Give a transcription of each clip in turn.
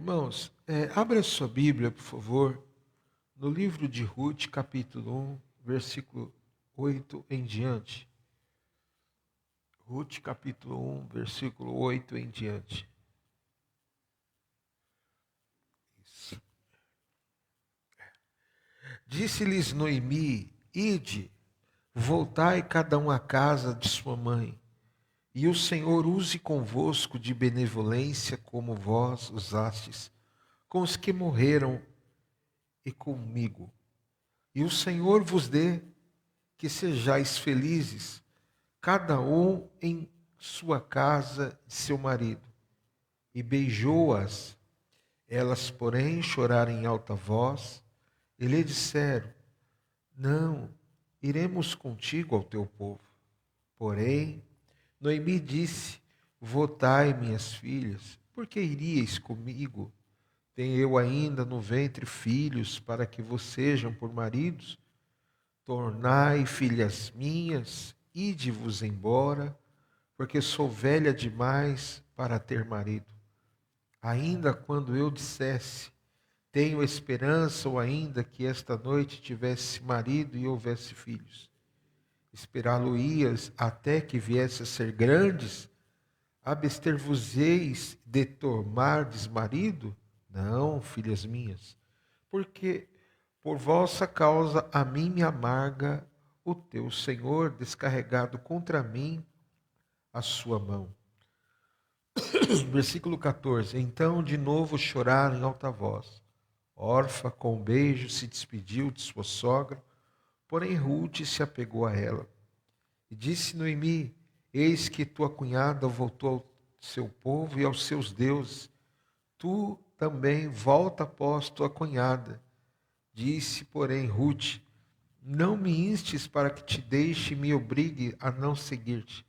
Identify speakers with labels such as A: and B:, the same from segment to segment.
A: Irmãos, abra sua Bíblia, por favor, no livro de Ruth, capítulo 1, versículo 8 em diante. Ruth, capítulo 1, versículo 8 em diante. Isso. Disse-lhes Noemi: Ide, voltai cada um à casa de sua mãe, e o Senhor use convosco de benevolência como vós usastes com os que morreram e comigo. E o Senhor vos dê que sejais felizes, cada um em sua casa de seu marido. E beijou-as. Elas, porém, choraram em alta voz, e lhe disseram: Não, iremos contigo ao teu povo. Porém, Noemi disse: Voltai, minhas filhas, porque iríeis comigo? Tenho eu ainda no ventre filhos para que vos sejam por maridos? Tornai, filhas minhas, ide-vos embora, porque sou velha demais para ter marido. Ainda quando eu dissesse, tenho esperança, ou ainda que esta noite tivesse marido e houvesse filhos, esperá-lo-ias até que viesse a ser grandes? Abster-vos-eis de tomardes marido? Não, filhas minhas, porque por vossa causa a mim me amarga o teu Senhor, descarregado contra mim a sua mão. Versículo 14. Então de novo choraram em alta voz. Orfa, com um beijo, se despediu de sua sogra, porém Ruth se apegou a ela. E disse Noemi: Eis que tua cunhada voltou ao seu povo e aos seus deuses. Tu também volta após tua cunhada. Disse, porém, Ruth: Não me instes para que te deixe e me obrigue a não seguir-te,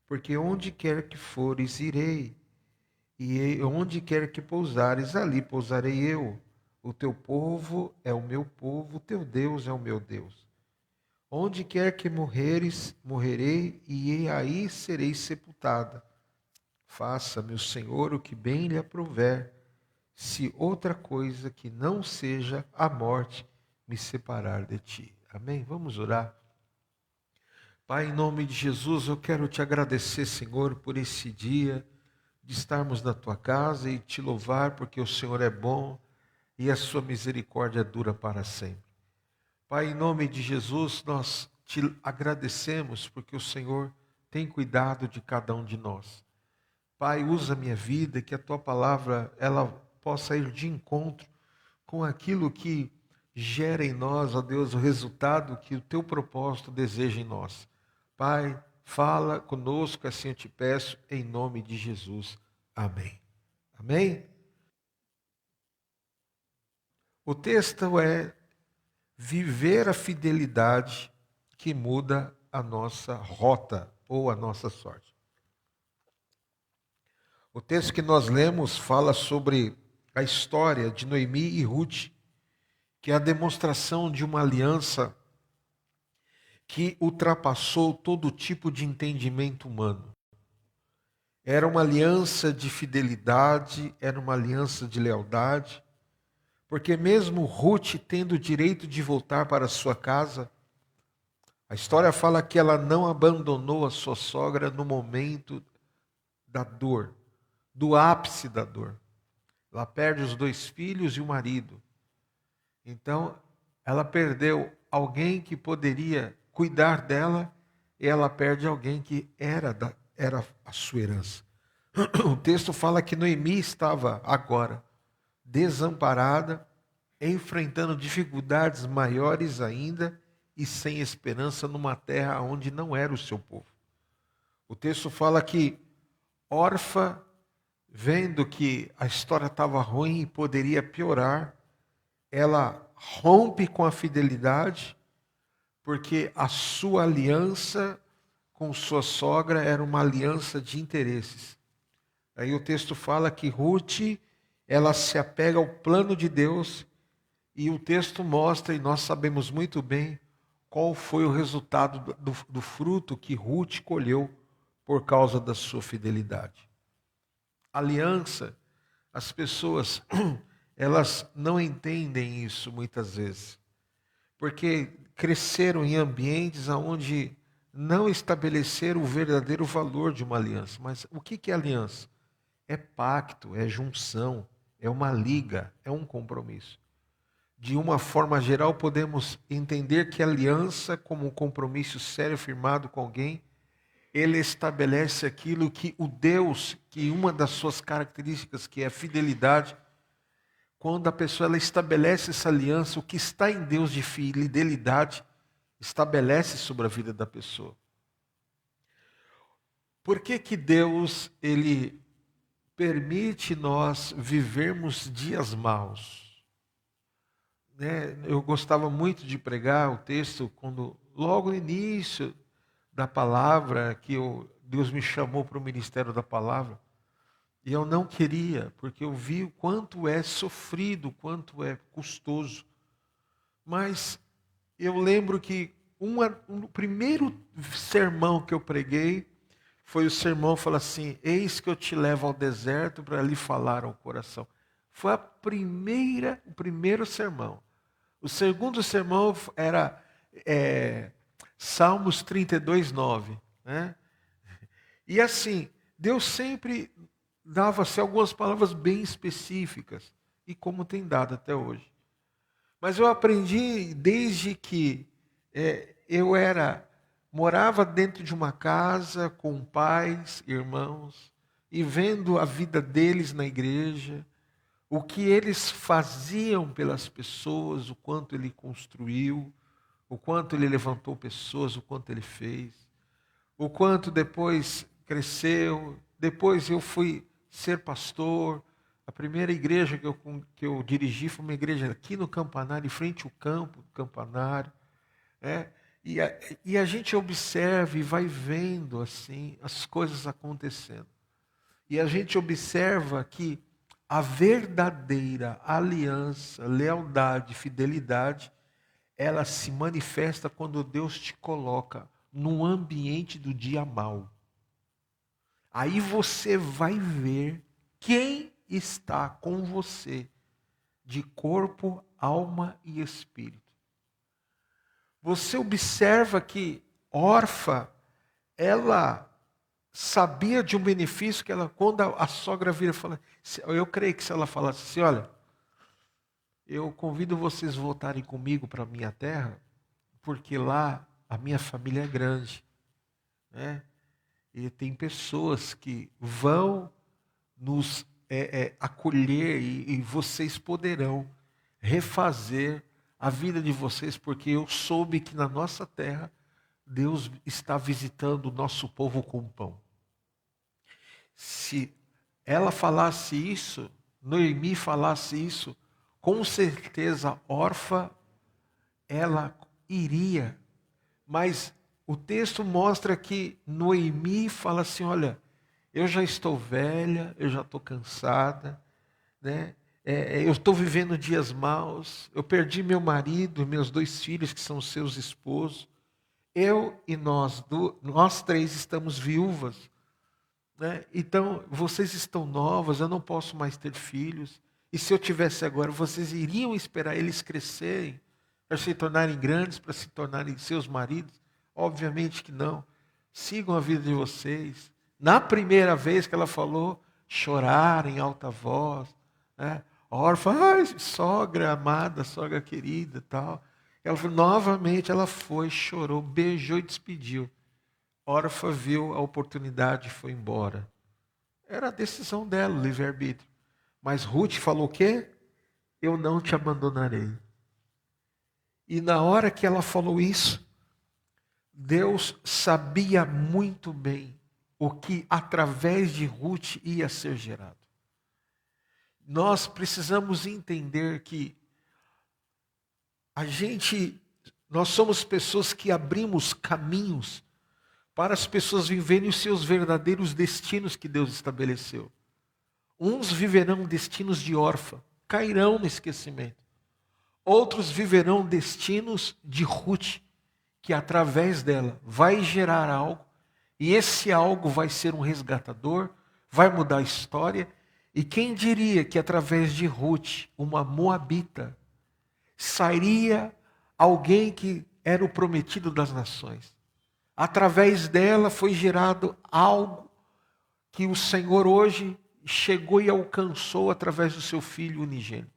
A: porque onde quer que fores, irei, e onde quer que pousares, ali pousarei eu. O teu povo é o meu povo, o teu Deus é o meu Deus. Onde quer que morreres, morrerei, e aí serei sepultada. Faça-me o Senhor o que bem lhe aprouver, se outra coisa que não seja a morte me separar de ti. Amém? Vamos orar. Pai, em nome de Jesus, eu quero te agradecer, Senhor, por esse dia de estarmos na tua casa e te louvar porque o Senhor é bom e a sua misericórdia dura para sempre. Pai, em nome de Jesus, nós te agradecemos porque o Senhor tem cuidado de cada um de nós. Pai, usa a minha vida, que a tua palavra ela possa ir de encontro com aquilo que gera em nós, ó Deus, o resultado que o teu propósito deseja em nós. Pai, fala conosco, assim eu te peço, em nome de Jesus. Amém. Amém? O texto é viver a fidelidade que muda a nossa rota ou a nossa sorte. O texto que nós lemos fala sobre a história de Noemi e Ruth, que é a demonstração de uma aliança que ultrapassou todo tipo de entendimento humano. Era uma aliança de fidelidade, era uma aliança de lealdade, porque mesmo Ruth tendo o direito de voltar para sua casa, a história fala que ela não abandonou a sua sogra no momento da dor, do ápice da dor. Ela perde os 2 filhos e o marido. Então, ela perdeu alguém que poderia cuidar dela e ela perde alguém que era a sua herança. O texto fala que Noemi estava agora desamparada, enfrentando dificuldades maiores ainda e sem esperança numa terra onde não era o seu povo. O texto fala que Orfa, vendo que a história estava ruim e poderia piorar, ela rompe com a fidelidade, porque a sua aliança com sua sogra era uma aliança de interesses. Aí o texto fala que Ruth, ela se apega ao plano de Deus, e o texto mostra, e nós sabemos muito bem, qual foi o resultado do fruto que Ruth colheu por causa da sua fidelidade. Aliança, as pessoas, elas não entendem isso muitas vezes, porque cresceram em ambientes onde não estabeleceram o verdadeiro valor de uma aliança. Mas o que é aliança? É pacto, é junção, é uma liga, é um compromisso. De uma forma geral, podemos entender que a aliança, como um compromisso sério firmado com alguém, ele estabelece aquilo que o Deus, que uma das suas características, que é a fidelidade, quando a pessoa ela estabelece essa aliança, o que está em Deus de fidelidade, estabelece sobre a vida da pessoa. Por que que Deus, ele permite nós vivermos dias maus? Eu gostava muito de pregar o texto, quando logo no início da palavra, que Deus me chamou para o ministério da palavra, e eu não queria, porque eu vi o quanto é sofrido, o quanto é custoso. Mas eu lembro que o primeiro sermão que eu preguei foi o sermão que falou assim: eis que eu te levo ao deserto para lhe falar ao coração. Foi o primeiro sermão. O segundo sermão era Salmos 32:9. Né? E assim, Deus sempre dava-se algumas palavras bem específicas, e como tem dado até hoje. Mas eu aprendi desde que morava dentro de uma casa com pais, irmãos, e vendo a vida deles na igreja, o que eles faziam pelas pessoas, o quanto ele construiu, o quanto ele levantou pessoas, o quanto ele fez, o quanto depois cresceu. Depois eu fui ser pastor. A primeira igreja que eu dirigi foi uma igreja aqui no Campanário, em frente ao campo do Campanário. E a gente observa e vai vendo assim as coisas acontecendo. E a gente observa que a verdadeira aliança, lealdade, fidelidade, ela se manifesta quando Deus te coloca num ambiente do dia mau. Aí você vai ver quem está com você, de corpo, alma e espírito. Você observa que Orfa, ela sabia de um benefício que ela, quando a sogra vira e fala, eu creio que se ela falasse assim: olha, eu convido vocês a voltarem comigo para a minha terra, porque lá a minha família é grande, né? E tem pessoas que vão nos acolher, e vocês poderão refazer a vida de vocês, porque eu soube que na nossa terra Deus está visitando o nosso povo com pão. Se ela falasse isso, Noemi falasse isso, com certeza Orfa, ela iria. Mas o texto mostra que Noemi fala assim: olha, eu já estou velha, eu já estou cansada, né? Eu estou vivendo dias maus, eu perdi meu marido, meus 2 filhos que são seus esposos. Eu e nós três estamos viúvas, né? Então, vocês estão novas, eu não posso mais ter filhos. E se eu tivesse agora, vocês iriam esperar eles crescerem, para se tornarem grandes, para se tornarem seus maridos? Obviamente que não. Sigam a vida de vocês. Na primeira vez que ela falou, choraram em alta voz, né? A órfã, sogra amada, sogra querida, tal. Ela falou, novamente ela foi, chorou, beijou e despediu. A órfã viu a oportunidade e foi embora. Era a decisão dela, o livre-arbítrio. Mas Ruth falou o quê? Eu não te abandonarei. E na hora que ela falou isso, Deus sabia muito bem o que através de Ruth ia ser gerado. Nós precisamos entender que nós somos pessoas que abrimos caminhos para as pessoas viverem os seus verdadeiros destinos que Deus estabeleceu. Uns viverão destinos de órfã, cairão no esquecimento. Outros viverão destinos de Ruth, que através dela vai gerar algo, e esse algo vai ser um resgatador, vai mudar a história, E quem diria que através de Ruth, uma moabita, sairia alguém que era o prometido das nações. Através dela foi gerado algo que o Senhor hoje chegou e alcançou através do seu Filho unigênito.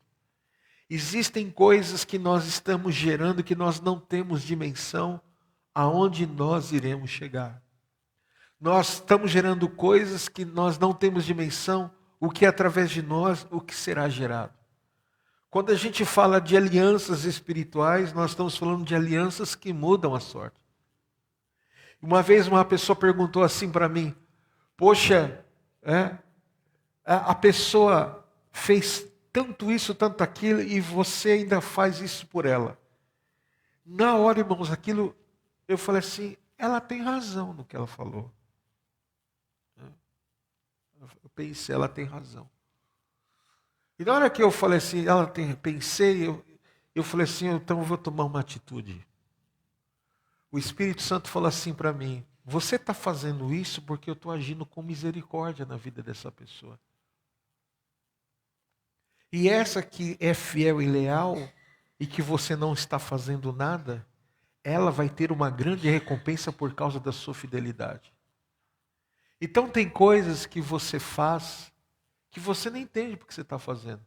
A: Existem coisas que nós estamos gerando que nós não temos dimensão aonde nós iremos chegar. Nós estamos gerando coisas que nós não temos dimensão, o que é através de nós, o que será gerado. Quando a gente fala de alianças espirituais, nós estamos falando de alianças que mudam a sorte. Uma vez uma pessoa perguntou assim para mim, poxa, a pessoa fez tanto isso, tanto aquilo, e você ainda faz isso por ela. Na hora, irmãos, aquilo, eu falei assim, ela tem razão no que ela falou. Eu pensei, ela tem razão. E na hora que eu falei assim, eu falei assim, então eu vou tomar uma atitude. O Espírito Santo falou assim para mim, você está fazendo isso porque eu estou agindo com misericórdia na vida dessa pessoa. E essa que é fiel e leal, e que você não está fazendo nada, ela vai ter uma grande recompensa por causa da sua fidelidade. Então tem coisas que você faz, que você nem entende porque você está fazendo.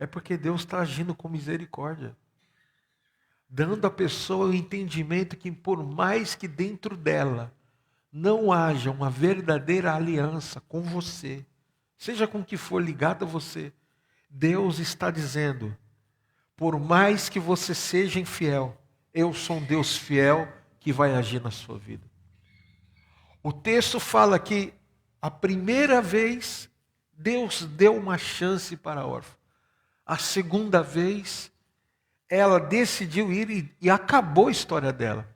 A: É porque Deus está agindo com misericórdia. Dando à pessoa o entendimento que por mais que dentro dela não haja uma verdadeira aliança com você, seja com o que for ligado a você, Deus está dizendo, por mais que você seja infiel, eu sou um Deus fiel que vai agir na sua vida. O texto fala que a primeira vez Deus deu uma chance para a órfã. A segunda vez ela decidiu ir e acabou a história dela.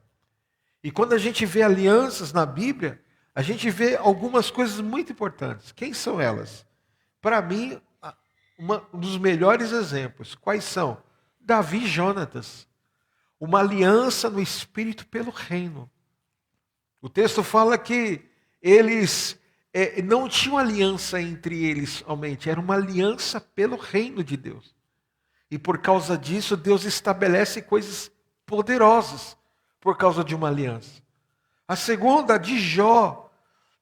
A: E quando a gente vê alianças na Bíblia, a gente vê algumas coisas muito importantes. Quem são elas? Para mim, um dos melhores exemplos. Quais são? Davi e Jonatas. Uma aliança no espírito pelo reino. O texto fala que eles não tinham aliança entre eles somente, era uma aliança pelo reino de Deus. E por causa disso, Deus estabelece coisas poderosas por causa de uma aliança. A segunda, de Jó,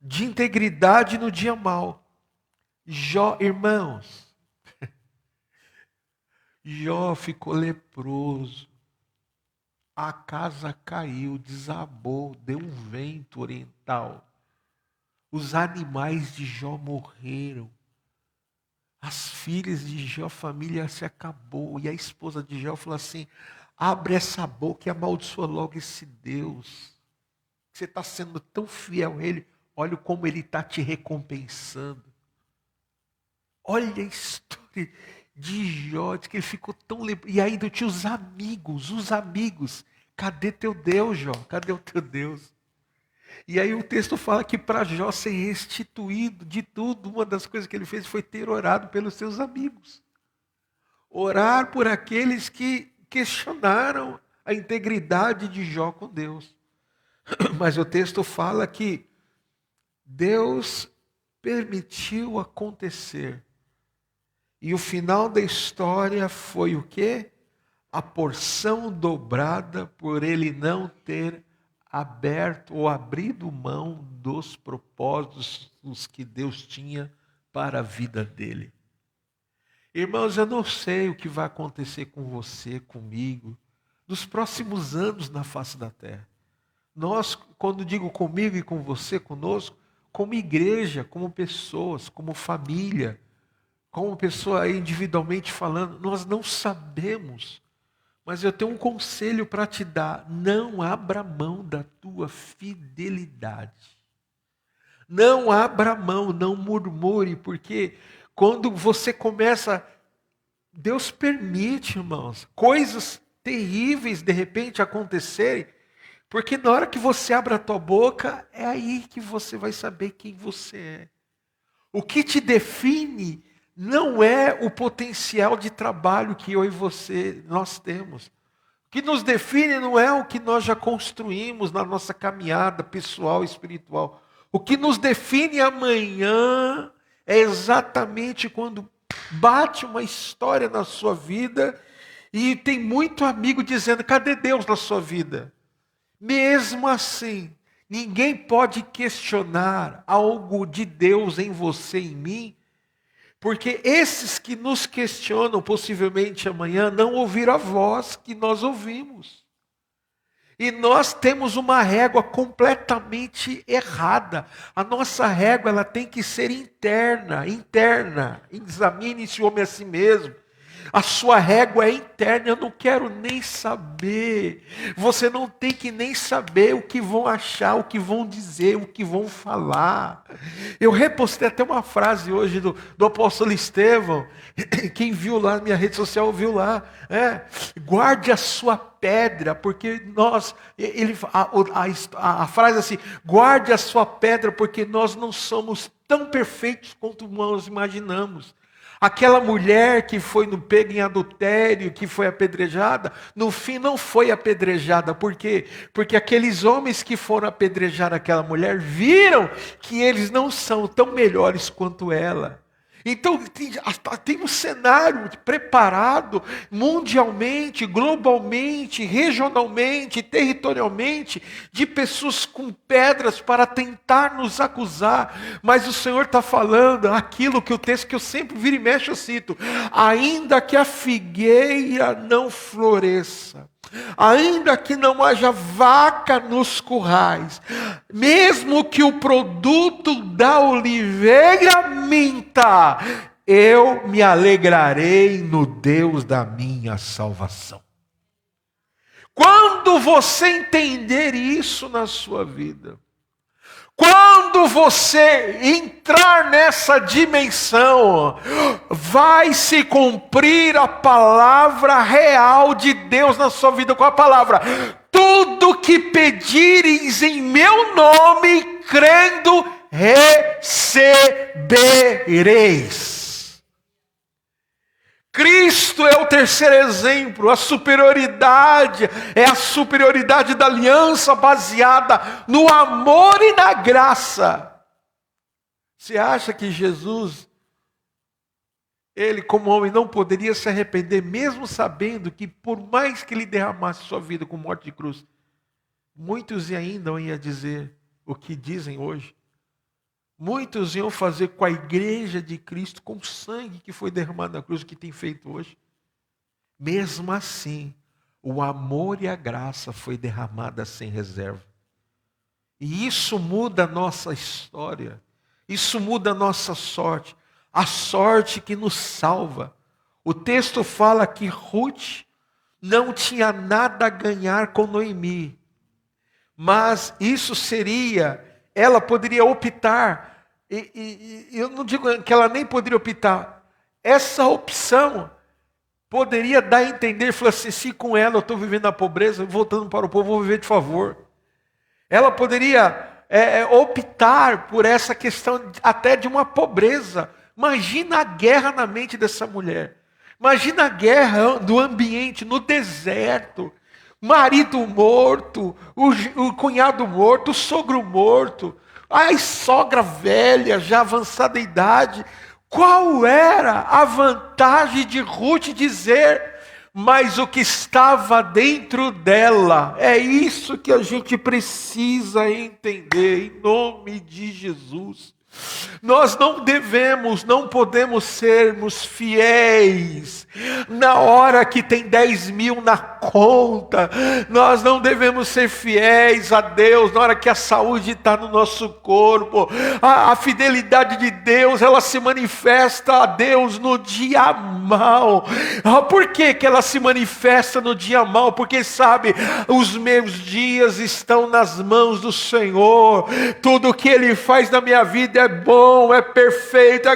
A: de integridade no dia mau. Jó, irmãos, Jó ficou leproso. A casa caiu, desabou, deu um vento oriental. Os animais de Jó morreram. As filhas de Jó, a família se acabou. E a esposa de Jó falou assim, abre essa boca e amaldiçoa logo esse Deus. Você está sendo tão fiel a Ele, olha como Ele está te recompensando. Olha a história de Jó, que ele ficou tão leproso. E ainda tinha os amigos. Cadê teu Deus, Jó? Cadê o teu Deus? E aí o texto fala que para Jó ser restituído de tudo, uma das coisas que ele fez foi ter orado pelos seus amigos. Orar por aqueles que questionaram a integridade de Jó com Deus. Mas o texto fala que Deus permitiu acontecer. E o final da história foi o quê? A porção dobrada por ele não ter aberto ou abrido mão dos propósitos que Deus tinha para a vida dele. Irmãos, eu não sei o que vai acontecer com você, comigo, nos próximos anos na face da terra. Nós, quando digo comigo e com você, conosco, como igreja, como pessoas, como família, como pessoa individualmente falando, nós não sabemos. Mas eu tenho um conselho para te dar. Não abra mão da tua fidelidade. Não abra mão, não murmure, porque quando você começa, Deus permite, irmãos, coisas terríveis de repente acontecerem, porque na hora que você abre a tua boca, é aí que você vai saber quem você é. O que te define não é o potencial de trabalho que eu e você, nós temos. O que nos define não é o que nós já construímos na nossa caminhada pessoal e espiritual. O que nos define amanhã é exatamente quando bate uma história na sua vida e tem muito amigo dizendo: cadê Deus na sua vida? Mesmo assim, ninguém pode questionar algo de Deus em você e em mim, porque esses que nos questionam possivelmente amanhã não ouviram a voz que nós ouvimos. E nós temos uma régua completamente errada. A nossa régua ela tem que ser interna. Examine-se o homem a si mesmo. A sua régua é interna, eu não quero nem saber. Você não tem que nem saber o que vão achar, o que vão dizer, o que vão falar. Eu repostei até uma frase hoje do apóstolo Estevão. Quem viu lá na minha rede social, viu lá. Guarde a sua pedra, porque a frase assim: guarde a sua pedra, porque nós não somos tão perfeitos quanto nós imaginamos. Aquela mulher que foi pega em adultério, que foi apedrejada, no fim não foi apedrejada. Por quê? Porque aqueles homens que foram apedrejar aquela mulher viram que eles não são tão melhores quanto ela. Então tem um cenário preparado mundialmente, globalmente, regionalmente, territorialmente, de pessoas com pedras para tentar nos acusar. Mas o Senhor está falando aquilo que o texto que eu sempre viro e mexo eu cito: ainda que a figueira não floresça, ainda que não haja vaca nos currais, mesmo que o produto da oliveira minta, eu me alegrarei no Deus da minha salvação. Quando você entender isso na sua vida, quando você entrar nessa dimensão, vai se cumprir a palavra real de Deus na sua vida. Qual a palavra? Tudo que pedires em meu nome, crendo, recebereis. Cristo é o terceiro exemplo, a superioridade da aliança baseada no amor e na graça. Você acha que Jesus, ele como homem não poderia se arrepender, mesmo sabendo que por mais que ele derramasse sua vida com morte de cruz, muitos ainda iam dizer o que dizem hoje? Muitos iam fazer com a igreja de Cristo, com o sangue que foi derramado na cruz, o que tem feito hoje. Mesmo assim, o amor e a graça foi derramada sem reserva. E isso muda a nossa história. Isso muda a nossa sorte. A sorte que nos salva. O texto fala que Ruth não tinha nada a ganhar com Noemi. Mas isso seria, ela poderia optar. E eu não digo que ela nem poderia optar. Essa opção poderia dar a entender, falar assim: se com ela eu estou vivendo na pobreza, voltando para o povo, vou viver de favor. Ela poderia optar por essa questão até de uma pobreza. Imagina a guerra na mente dessa mulher. Imagina a guerra do ambiente, no deserto. Marido morto, o cunhado morto, o sogro morto. A sogra velha, já avançada em idade. Qual era a vantagem de Ruth dizer: mas o que estava dentro dela? É isso que a gente precisa entender, em nome de Jesus. Nós não podemos sermos fiéis na hora que tem 10 mil na conta. Nós não devemos ser fiéis a Deus na hora que a saúde está no nosso corpo. A fidelidade de Deus, ela se manifesta a Deus no dia mau. Por que ela se manifesta no dia mau? Porque sabe, os meus dias estão nas mãos do Senhor. Tudo que Ele faz na minha vida é bom, é perfeito.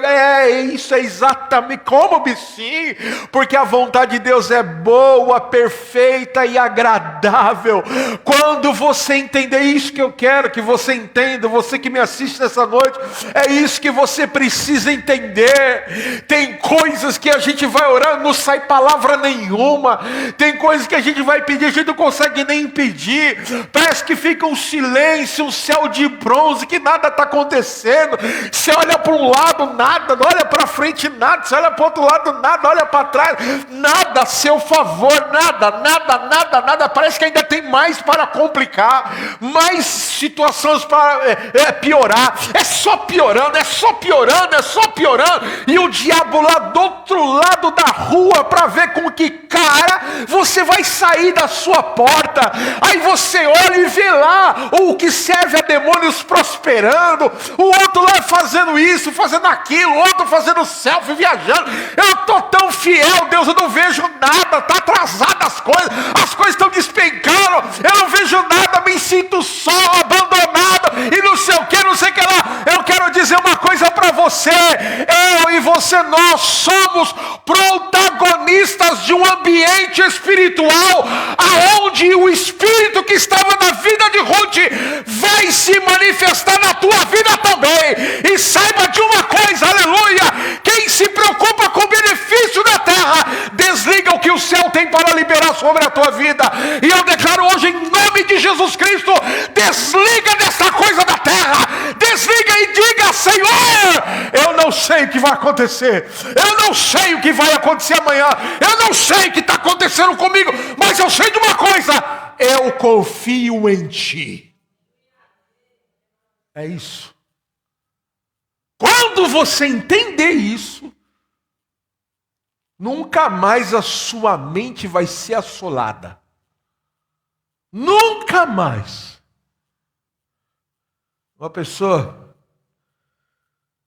A: Isso é exatamente como sim, porque a vontade de Deus é boa, perfeita e agradável. Quando você entender isso que eu quero que você entenda, você que me assiste nessa noite, é isso que você precisa entender. Tem coisas que a gente vai orar, não sai palavra nenhuma. Tem coisas que a gente vai pedir, a gente não consegue nem pedir. Parece que fica um silêncio, um céu de bronze, que nada está acontecendo. correndo. Você olha para um lado, nada. Não olha para frente, nada. Você olha para o outro lado, nada. Olha para trás, nada a seu favor. Nada. Parece que ainda tem mais para complicar. Mais situações para piorar. É só piorando. E o diabo lá do outro lado da rua para ver com que cara você vai sair da sua porta. Aí você olha e vê lá o que serve a demônios prosperando, o outro lá fazendo isso, fazendo aquilo, o outro fazendo selfie, viajando. Eu estou tão fiel, Deus, eu não vejo nada, está atrasada as coisas estão despencando, eu não vejo nada, me sinto só, abandonado, e não sei o que lá. Eu quero dizer uma coisa para você, eu e você, nós somos protagonistas de um ambiente espiritual, aonde o Espírito que estava na vida de Ruth vai se manifestar na tua vida também. E saiba de uma coisa, aleluia, quem se preocupa com o benefício da terra, desliga o que o céu tem para liberar sobre a tua vida. E eu declaro hoje, em nome de Jesus Cristo, desliga dessa coisa da terra, desliga e diga: Senhor, eu não sei o que vai acontecer, eu não sei o que vai acontecer amanhã, eu não sei o que está acontecendo comigo, mas eu sei de uma coisa: eu confio em Ti. É isso. Quando você entender isso, nunca mais a sua mente vai ser assolada. Nunca mais. Uma pessoa,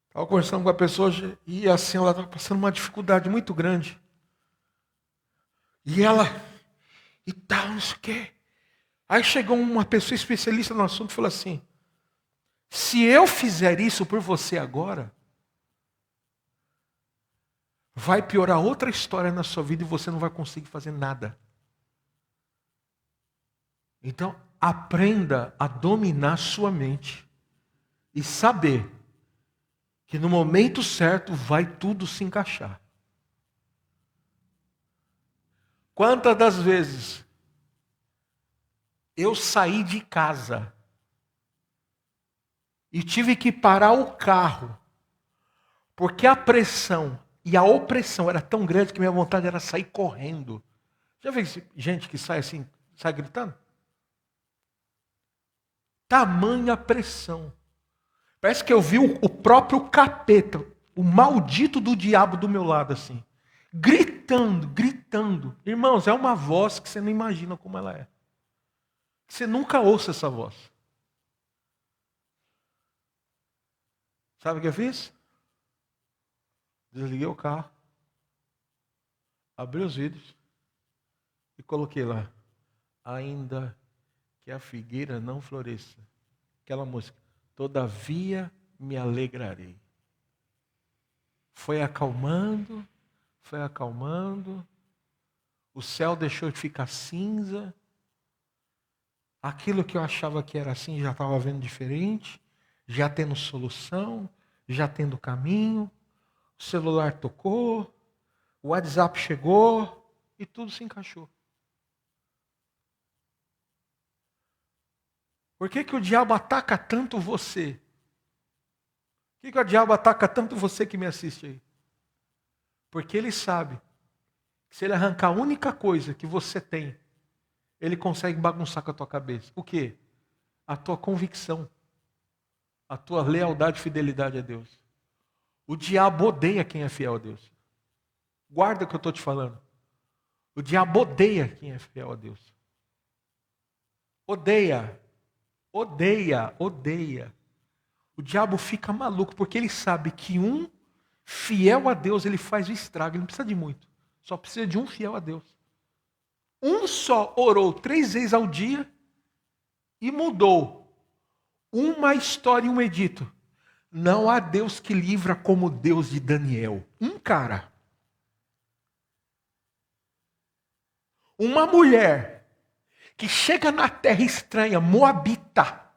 A: estava conversando com a pessoa e assim, ela estava passando uma dificuldade muito grande. E ela, e tal, não sei o quê. Aí chegou uma pessoa especialista no assunto e falou assim: se eu fizer isso por você agora, vai piorar outra história na sua vida e você não vai conseguir fazer nada. Então, aprenda a dominar sua mente e saber que no momento certo vai tudo se encaixar. Quantas das vezes eu saí de casa e tive que parar o carro porque a pressão e a opressão era tão grande que minha vontade era sair correndo. Já viu gente que sai assim, sai gritando? Tamanha pressão. Parece que eu vi o próprio capeta, o maldito do diabo do meu lado assim, gritando. Irmãos, é uma voz que você não imagina como ela é. Você nunca ouça essa voz. Sabe o que eu fiz? Desliguei o carro, abri os vidros e coloquei lá: ainda que a figueira não floresça. Aquela música: todavia me alegrarei. Foi acalmando. O céu deixou de ficar cinza. Aquilo que eu achava que era assim já estava vendo diferente, já tendo solução, já tendo caminho. O celular tocou, o WhatsApp chegou e tudo se encaixou. Por que o diabo ataca tanto você? Por que o diabo ataca tanto você que me assiste aí? Porque ele sabe que se ele arrancar a única coisa que você tem, ele consegue bagunçar com a tua cabeça. O quê? A tua convicção, a tua lealdade e fidelidade a Deus. O diabo odeia quem é fiel a Deus. Guarda o que eu estou te falando. O diabo odeia quem é fiel a Deus. Odeia. O diabo fica maluco porque ele sabe que um fiel a Deus, ele faz o estrago. Ele não precisa de muito. Só precisa de um fiel a Deus. Um só orou 3 vezes ao dia e mudou uma história e um edito. Não há Deus que livra como o Deus de Daniel. Um cara. Uma mulher que chega na terra estranha, moabita.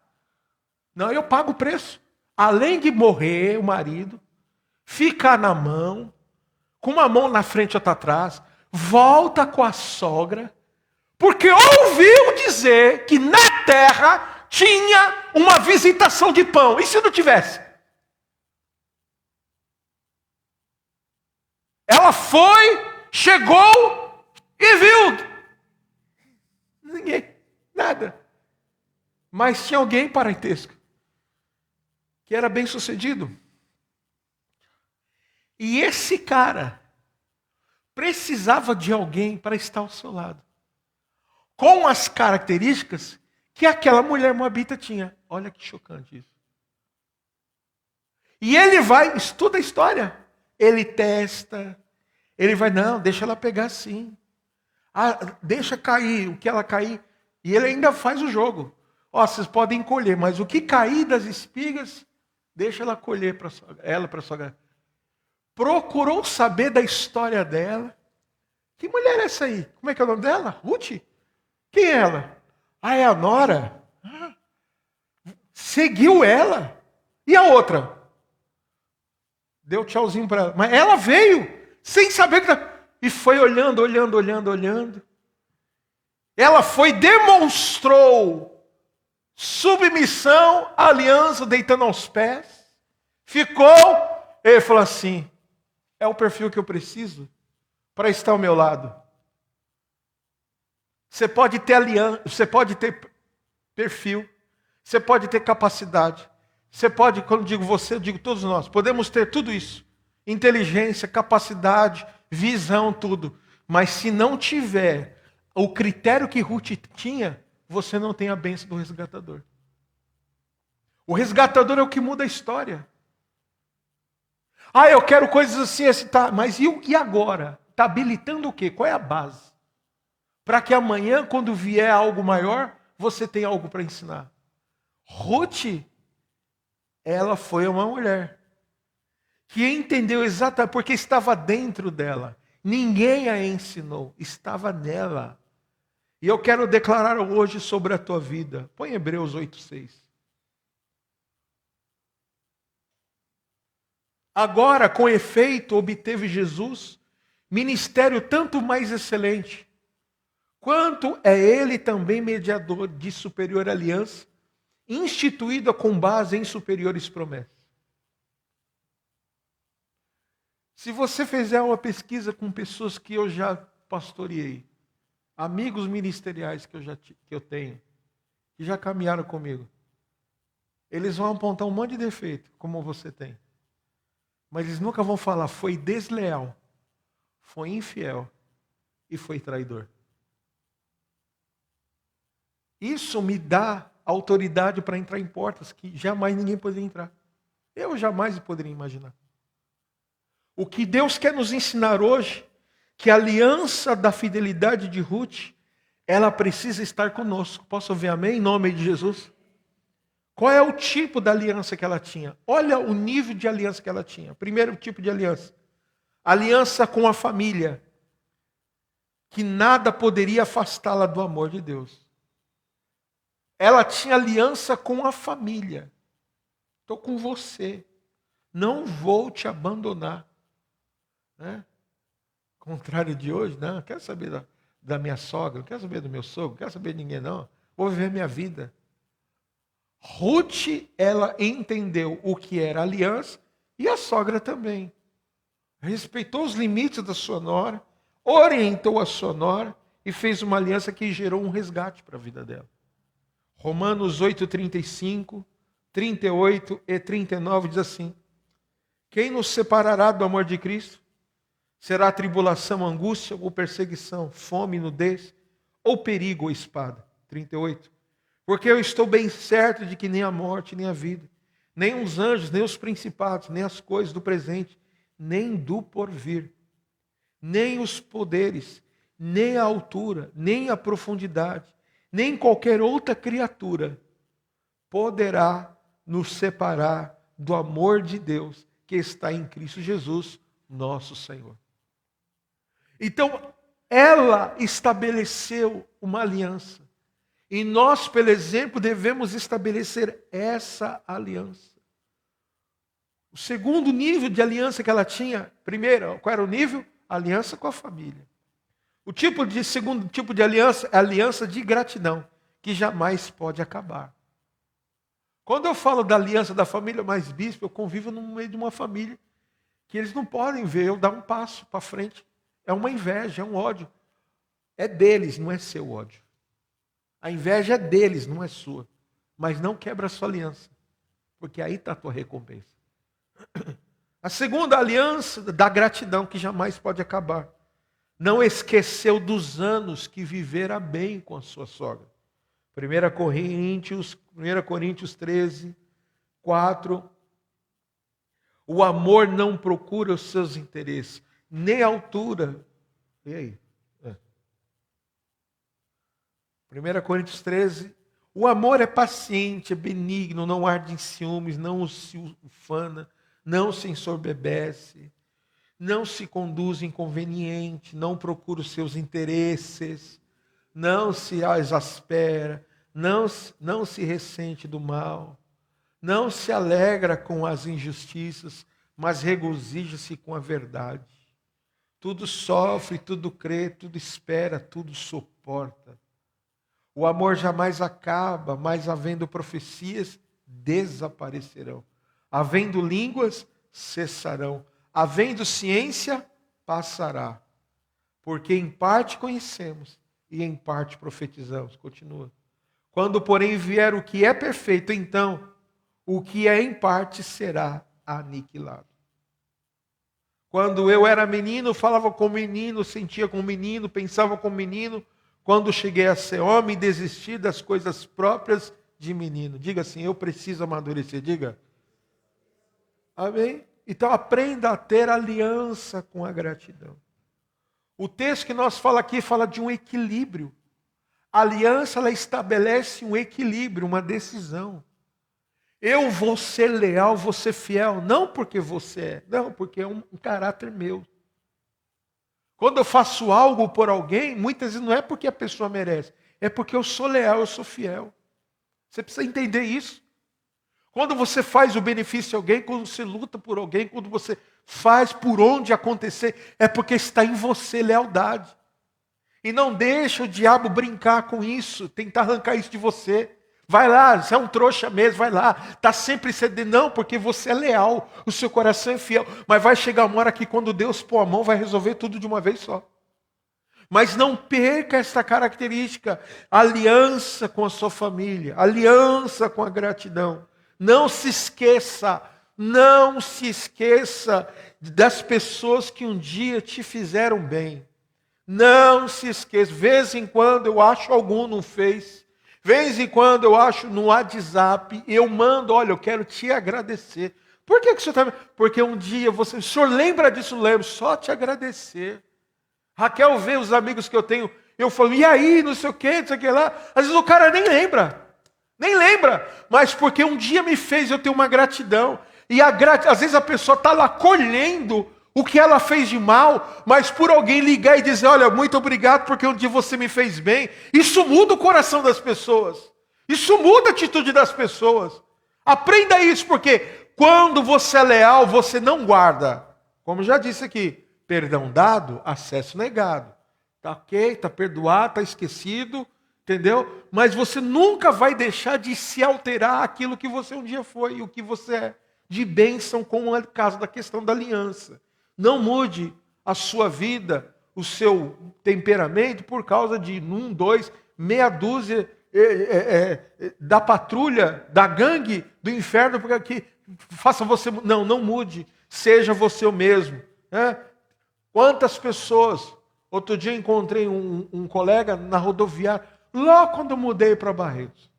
A: Não, eu pago o preço. Além de morrer o marido, ficar na mão, com uma mão na frente e outra atrás, volta com a sogra, porque ouviu dizer que na terra tinha uma visitação de pão. E se não tivesse? Ela foi, chegou e viu. Ninguém, nada. Mas tinha alguém parentesco que era bem sucedido. E esse cara precisava de alguém para estar ao seu lado, com as características que aquela mulher moabita tinha. Olha que chocante isso. E ele vai, estuda a história. Ele testa. Ele vai, não, deixa ela pegar sim. Deixa cair o que ela cair. E ele ainda faz o jogo. Ó, vocês podem colher, mas o que cair das espigas, deixa ela colher para a sogra. Procurou saber da história dela. Que mulher é essa aí? Como é que é o nome dela? Ruth? Quem é ela? É a nora. Seguiu ela. E a outra? Deu tchauzinho para ela. Mas ela veio sem saber que... E foi olhando. Ela foi, demonstrou submissão, aliança, deitando aos pés. Ficou. Ele falou assim, é o perfil que eu preciso para estar ao meu lado. Você pode ter aliança, você pode ter perfil, você pode ter capacidade. Você pode, quando digo você, eu digo todos nós, podemos ter tudo isso. Inteligência, capacidade, visão, tudo. Mas se não tiver o critério que Ruth tinha, você não tem a bênção do resgatador. O resgatador é o que muda a história. Eu quero coisas assim, tá. Mas e agora? Está habilitando o quê? Qual é a base? Para que amanhã, quando vier algo maior, você tenha algo para ensinar. Ruth, ela foi uma mulher que entendeu exatamente, porque estava dentro dela. Ninguém a ensinou, estava nela. E eu quero declarar hoje sobre a tua vida. Põe Hebreus 8:6. Agora, com efeito, obteve Jesus ministério tanto mais excelente, quanto é ele também mediador de superior aliança, instituída com base em superiores promessas. Se você fizer uma pesquisa com pessoas que eu já pastoreei, amigos ministeriais que eu tenho, que já caminharam comigo, eles vão apontar um monte de defeito, como você tem. Mas eles nunca vão falar, foi desleal, foi infiel e foi traidor. Isso me dá autoridade para entrar em portas que jamais ninguém poderia entrar. Eu jamais poderia imaginar. O que Deus quer nos ensinar hoje, que a aliança da fidelidade de Ruth, ela precisa estar conosco. Posso ouvir amém em nome de Jesus? Qual é o tipo da aliança que ela tinha? Olha o nível de aliança que ela tinha. Primeiro tipo de aliança. Aliança com a família. Que nada poderia afastá-la do amor de Deus. Ela tinha aliança com a família. Estou com você. Não vou te abandonar. Né? Contrário de hoje, não. Quero saber da minha sogra, não quero saber do meu sogro, não quero saber de ninguém, não. Vou viver minha vida. Ruth, ela entendeu o que era aliança e a sogra também. Respeitou os limites da sua nora, orientou a sua nora e fez uma aliança que gerou um resgate para a vida dela. Romanos 8:35, 38 e 39 diz assim: quem nos separará do amor de Cristo? Será tribulação, angústia ou perseguição, fome, nudez ou perigo ou espada? 38. Porque eu estou bem certo de que nem a morte, nem a vida, nem os anjos, nem os principados, nem as coisas do presente, nem do porvir, nem os poderes, nem a altura, nem a profundidade, nem qualquer outra criatura poderá nos separar do amor de Deus que está em Cristo Jesus, nosso Senhor. Então, ela estabeleceu uma aliança. E nós, pelo exemplo, devemos estabelecer essa aliança. O segundo nível de aliança que ela tinha, primeiro, qual era o nível? Aliança com a família. O segundo tipo de aliança é a aliança de gratidão, que jamais pode acabar. Quando eu falo da aliança da família, mas bispo, eu convivo no meio de uma família que eles não podem ver eu dar um passo para frente. É uma inveja, é um ódio. É deles, não é seu ódio. A inveja é deles, não é sua. Mas não quebra a sua aliança, porque aí está a tua recompensa. A segunda aliança da gratidão, que jamais pode acabar. Não esqueceu dos anos que vivera bem com a sua sogra. 1 Coríntios 13, 4. O amor não procura os seus interesses, nem a altura. E aí? 1 Coríntios 13. O amor é paciente, é benigno, não arde em ciúmes, não se ufana, não se ensoberbece, não se conduz inconveniente, não procura os seus interesses, não se exaspera, não se ressente do mal, não se alegra com as injustiças, mas regozija-se com a verdade. Tudo sofre, tudo crê, tudo espera, tudo suporta. O amor jamais acaba, mas havendo profecias, desaparecerão. Havendo línguas, cessarão. Havendo ciência, passará. Porque em parte conhecemos e em parte profetizamos. Continua. Quando, porém, vier o que é perfeito, então o que é em parte será aniquilado. Quando eu era menino, falava como menino, sentia como menino, pensava como menino. Quando cheguei a ser homem, desisti das coisas próprias de menino. Diga assim, eu preciso amadurecer. Diga. Amém? Então aprenda a ter aliança com a gratidão. O texto que nós fala aqui fala de um equilíbrio. A aliança, ela estabelece um equilíbrio, uma decisão. Eu vou ser leal, vou ser fiel, não porque você é, não, porque é um caráter meu. Quando eu faço algo por alguém, muitas vezes não é porque a pessoa merece, é porque eu sou leal, eu sou fiel. Você precisa entender isso. Quando você faz o benefício a alguém, quando você luta por alguém, quando você faz por onde acontecer, é porque está em você lealdade. E não deixa o diabo brincar com isso, tentar arrancar isso de você. Vai lá, você é um trouxa mesmo, vai lá. Está sempre cedendo, não, porque você é leal, o seu coração é fiel. Mas vai chegar uma hora que quando Deus pôr a mão, vai resolver tudo de uma vez só. Mas não perca esta característica, aliança com a sua família, aliança com a gratidão. Não se esqueça das pessoas que um dia te fizeram bem. Não se esqueça, de vez em quando eu acho algum no Face, de vez em quando eu acho no WhatsApp, eu mando, olha, eu quero te agradecer. Por que o senhor está... Porque um dia o senhor lembra disso? Não lembro, só te agradecer. Raquel vê os amigos que eu tenho, eu falo, e aí, não sei o que lá. Às vezes o cara nem lembra, mas porque um dia me fez eu ter uma gratidão. E às vezes a pessoa está lá colhendo o que ela fez de mal, mas por alguém ligar e dizer, olha, muito obrigado porque um dia você me fez bem. Isso muda o coração das pessoas. Isso muda a atitude das pessoas. Aprenda isso, porque quando você é leal, você não guarda. Como já disse aqui, perdão dado, acesso negado. Está ok, está perdoado, está esquecido, entendeu? Mas você nunca vai deixar de se alterar aquilo que você um dia foi e o que você é. De bênção, como é o caso da questão da aliança. Não mude a sua vida, o seu temperamento, por causa de meia dúzia da patrulha, da gangue do inferno, porque faça você... Não mude, seja você o mesmo. Né? Quantas pessoas... Outro dia encontrei um colega na rodoviária, lá quando eu mudei para Barretos.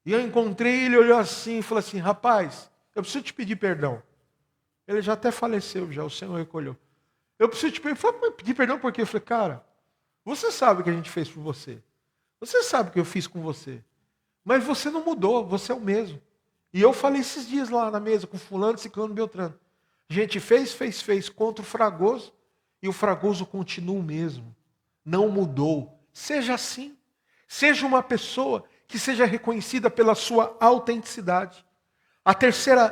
A: E eu encontrei ele, olhou assim e falou assim, rapaz, eu preciso te pedir perdão. Ele já até faleceu, o Senhor recolheu. Eu preciso te pedir perdão porque eu falei, cara, você sabe o que a gente fez por você. Você sabe o que eu fiz com você. Mas você não mudou, você é o mesmo. E eu falei esses dias lá na mesa com fulano, ciclano, beltrano. A gente fez contra o Fragoso. E o Fragoso continua o mesmo. Não mudou. Seja assim. Seja uma pessoa que seja reconhecida pela sua autenticidade.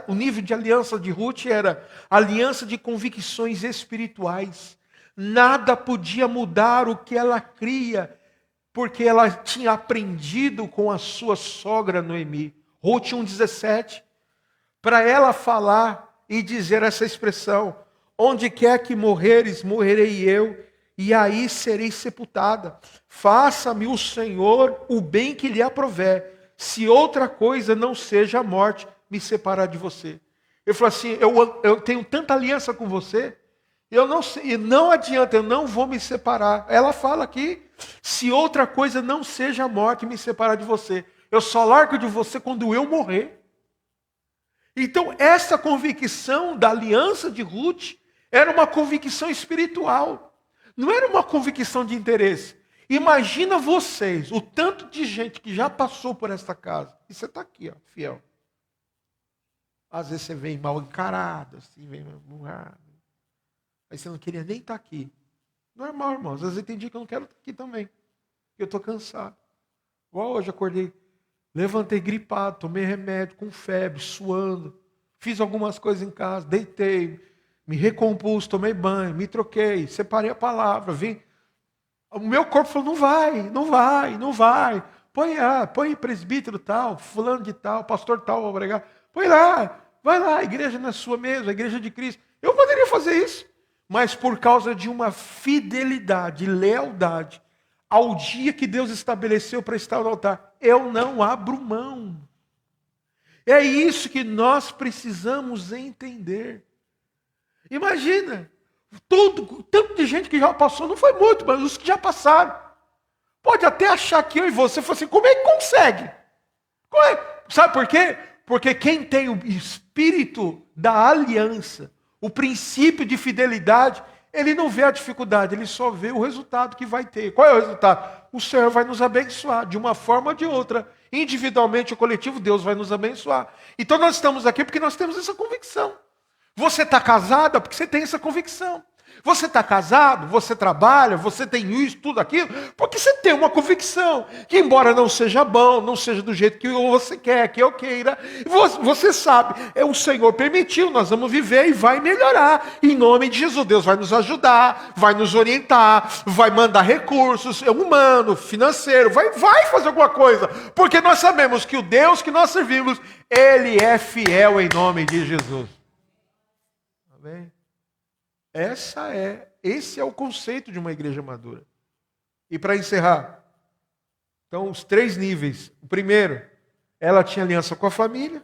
A: O nível de aliança de Ruth era aliança de convicções espirituais. Nada podia mudar o que ela cria, porque ela tinha aprendido com a sua sogra Noemi. Ruth 1,17. Para ela falar e dizer essa expressão, onde quer que morreres, morrerei eu, e aí serei sepultada. Faça-me o Senhor o bem que lhe aprouver, se outra coisa não seja a morte me separar de você. Ele falou assim, eu tenho tanta aliança com você, eu não sei, e não adianta, eu não vou me separar. Ela fala aqui, se outra coisa não seja a morte me separar de você, eu só largo de você quando eu morrer. Então essa convicção da aliança de Ruth era uma convicção espiritual, não era uma convicção de interesse. Imagina vocês, o tanto de gente que já passou por esta casa, e você está aqui, ó, fiel. Às vezes você vem mal encarado, assim, vem mal. Aí você não queria nem estar aqui. Normal, irmãos. Às vezes tem dia que eu não quero estar aqui também. Eu estou cansado. Igual hoje, acordei, levantei gripado, tomei remédio, com febre, suando. Fiz algumas coisas em casa, deitei, me recompus, tomei banho, me troquei, separei a palavra, vim. O meu corpo falou, não vai. Põe presbítero tal, fulano de tal, pastor tal, vou pregar. Põe lá, vai lá, a igreja não é sua mesmo, a igreja de Cristo. Eu poderia fazer isso, mas por causa de uma fidelidade, lealdade, ao dia que Deus estabeleceu para estar no altar, eu não abro mão. É isso que nós precisamos entender. Imagina, tanto de gente que já passou, não foi muito, mas os que já passaram. Pode até achar que eu e você, assim, como é que consegue? Sabe por quê? Porque quem tem o espírito da aliança, o princípio de fidelidade, ele não vê a dificuldade, ele só vê o resultado que vai ter. Qual é o resultado? O Senhor vai nos abençoar, de uma forma ou de outra. Individualmente ou coletivo, Deus vai nos abençoar. Então nós estamos aqui porque nós temos essa convicção. Você está casada porque você tem essa convicção. Você está casado, você trabalha, você tem isso, tudo aquilo, porque você tem uma convicção, que embora não seja bom, não seja do jeito que você quer, que eu queira, você sabe, o Senhor permitiu, nós vamos viver e vai melhorar, em nome de Jesus. Deus vai nos ajudar, vai nos orientar, vai mandar recursos, humano, financeiro, vai fazer alguma coisa, porque nós sabemos que o Deus que nós servimos, Ele é fiel em nome de Jesus. Amém? Esse é o conceito de uma igreja madura. E para encerrar, então os 3 níveis. O primeiro, ela tinha aliança com a família,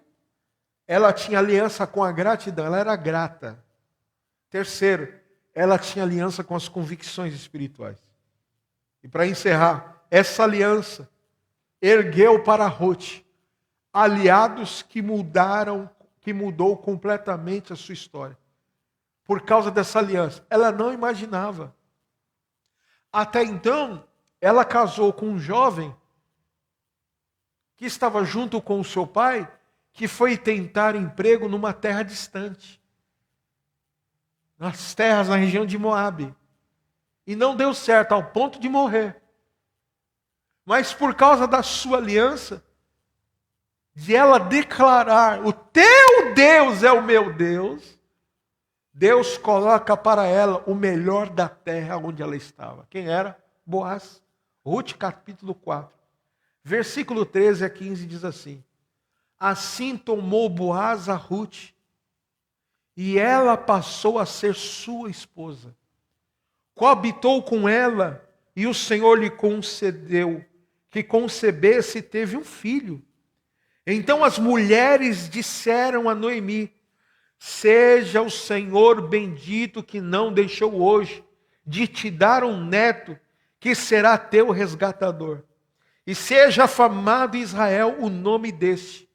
A: ela tinha aliança com a gratidão, ela era grata. Terceiro, ela tinha aliança com as convicções espirituais. E para encerrar, essa aliança ergueu para Ruth aliados que mudou completamente a sua história. Por causa dessa aliança. Ela não imaginava. Até então, ela casou com um jovem que estava junto com o seu pai, que foi tentar emprego numa terra distante. Nas terras na região de Moabe. E não deu certo, ao ponto de morrer. Mas por causa da sua aliança, de ela declarar, o teu Deus é o meu Deus, Deus coloca para ela o melhor da terra onde ela estava. Quem era? Boaz. Ruth capítulo 4. Versículo 13 a 15 diz assim: assim tomou Boaz a Ruth, e ela passou a ser sua esposa. Coabitou com ela, e o Senhor lhe concedeu que concebesse e teve um filho. Então as mulheres disseram a Noemi: seja o Senhor bendito que não deixou hoje de te dar um neto que será teu resgatador. E seja afamado em Israel o nome deste.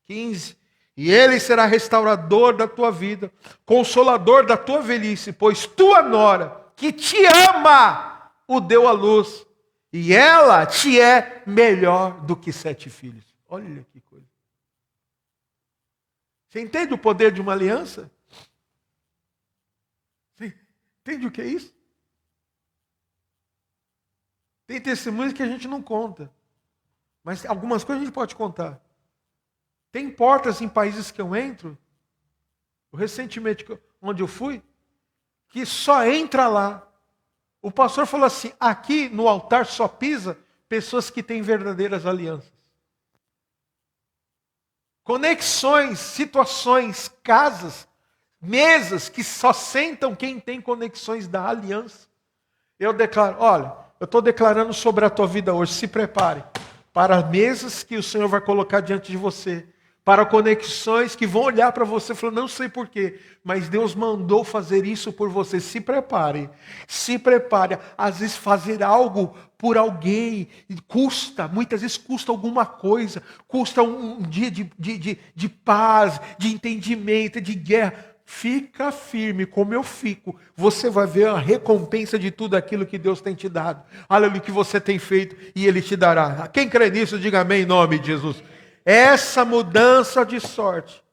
A: 15. E ele será restaurador da tua vida, consolador da tua velhice, pois tua nora, que te ama, o deu à luz. E ela te é melhor do que 7 filhos. Olha que coisa. Você entende o poder de uma aliança? Você entende o que é isso? Tem testemunhos que a gente não conta. Mas algumas coisas a gente pode contar. Tem portas em países que eu entro, recentemente onde eu fui, que só entra lá. O pastor falou assim: aqui no altar só pisa pessoas que têm verdadeiras alianças. Conexões, situações, casas, mesas que só sentam quem tem conexões da aliança. Eu declaro, olha, eu estou declarando sobre a tua vida hoje, se prepare para mesas que o Senhor vai colocar diante de você, para conexões que vão olhar para você e falar, não sei porquê, mas Deus mandou fazer isso por você. Se prepare, se prepare. Às vezes fazer algo por alguém custa, muitas vezes custa alguma coisa, custa um dia de paz, de entendimento, de guerra. Fica firme, como eu fico. Você vai ver a recompensa de tudo aquilo que Deus tem te dado. Aleluia, que você tem feito e Ele te dará. Quem crê nisso, diga amém em nome de Jesus. Essa mudança de sorte,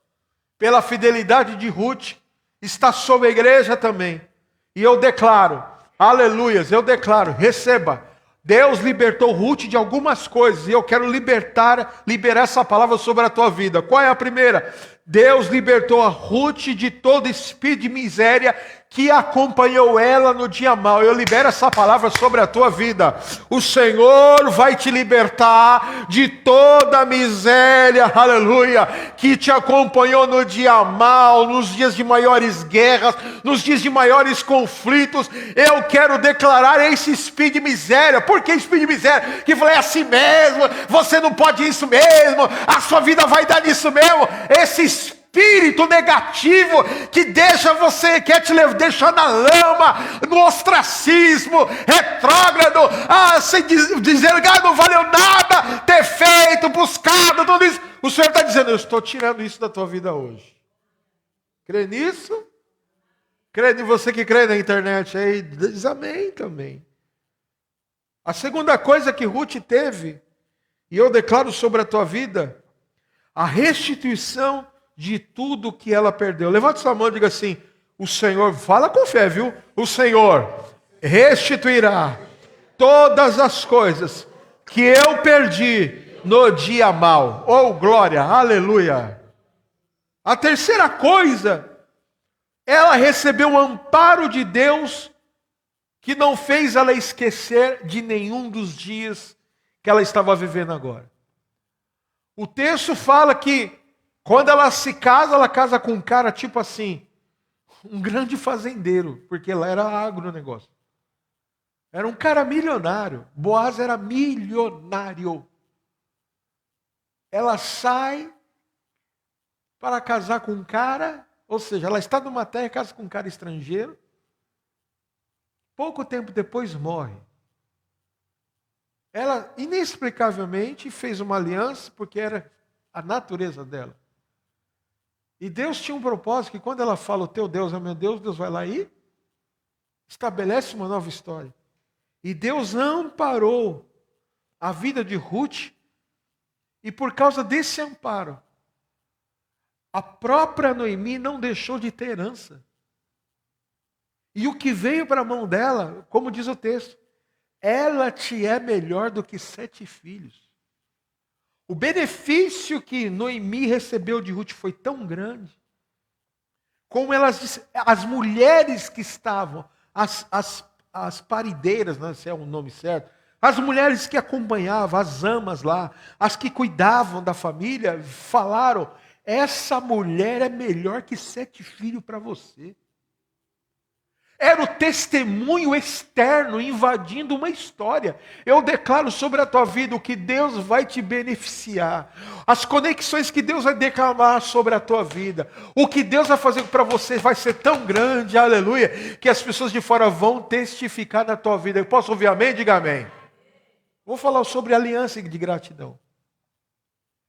A: pela fidelidade de Ruth, está sobre a igreja também. E eu declaro, aleluias, eu declaro, receba. Deus libertou Ruth de algumas coisas e eu quero liberar essa palavra sobre a tua vida. Qual é a primeira? Deus libertou a Ruth de todo espírito de miséria que acompanhou ela no dia mau. Eu libero essa palavra sobre a tua vida. O Senhor vai te libertar de toda a miséria, aleluia, que te acompanhou no dia mau, nos dias de maiores guerras, nos dias de maiores conflitos. Eu quero declarar esse espírito de miséria. Por que espírito de miséria? Que falei, é assim mesmo, você não pode isso mesmo, a sua vida vai dar nisso mesmo. Esse espírito negativo que deixa você, quer te deixar na lama, no ostracismo, retrógrado, sem dizer, não valeu nada ter feito, buscado, tudo isso. O Senhor está dizendo, eu estou tirando isso da tua vida hoje. Crê nisso? Crê em você que crê na internet aí, diz amém também. A segunda coisa que Ruth teve, e eu declaro sobre a tua vida, a restituição de tudo que ela perdeu. Levante sua mão e diga assim, o Senhor, fala com fé, viu? O Senhor restituirá todas as coisas que eu perdi no dia mau. Oh, glória, aleluia. A terceira coisa, ela recebeu o amparo de Deus que não fez ela esquecer de nenhum dos dias que ela estava vivendo agora. O texto fala que quando ela se casa, ela casa com um cara tipo assim, um grande fazendeiro, porque ela era agronegócio. Era um cara milionário. Boaz era milionário. Ela sai para casar com um cara, ou seja, ela está numa terra e casa com um cara estrangeiro. Pouco tempo depois morre. Ela, inexplicavelmente, fez uma aliança, porque era a natureza dela. E Deus tinha um propósito, que quando ela fala, o teu Deus é meu Deus, Deus vai lá e estabelece uma nova história. E Deus amparou a vida de Ruth, e por causa desse amparo, a própria Noemi não deixou de ter herança. E o que veio para a mão dela, como diz o texto, ela te é melhor do que 7 filhos. O benefício que Noemi recebeu de Ruth foi tão grande, como as mulheres que estavam, as parideiras, não sei se é o nome certo, as mulheres que acompanhavam, as amas lá, as que cuidavam da família, falaram, essa mulher é melhor que 7 filhos para você. Era o testemunho externo invadindo uma história. Eu declaro sobre a tua vida o que Deus vai te beneficiar. As conexões que Deus vai declamar sobre a tua vida. O que Deus vai fazer para você vai ser tão grande, aleluia, que as pessoas de fora vão testificar na tua vida. Eu posso ouvir amém? Diga amém. Vou falar sobre aliança de gratidão.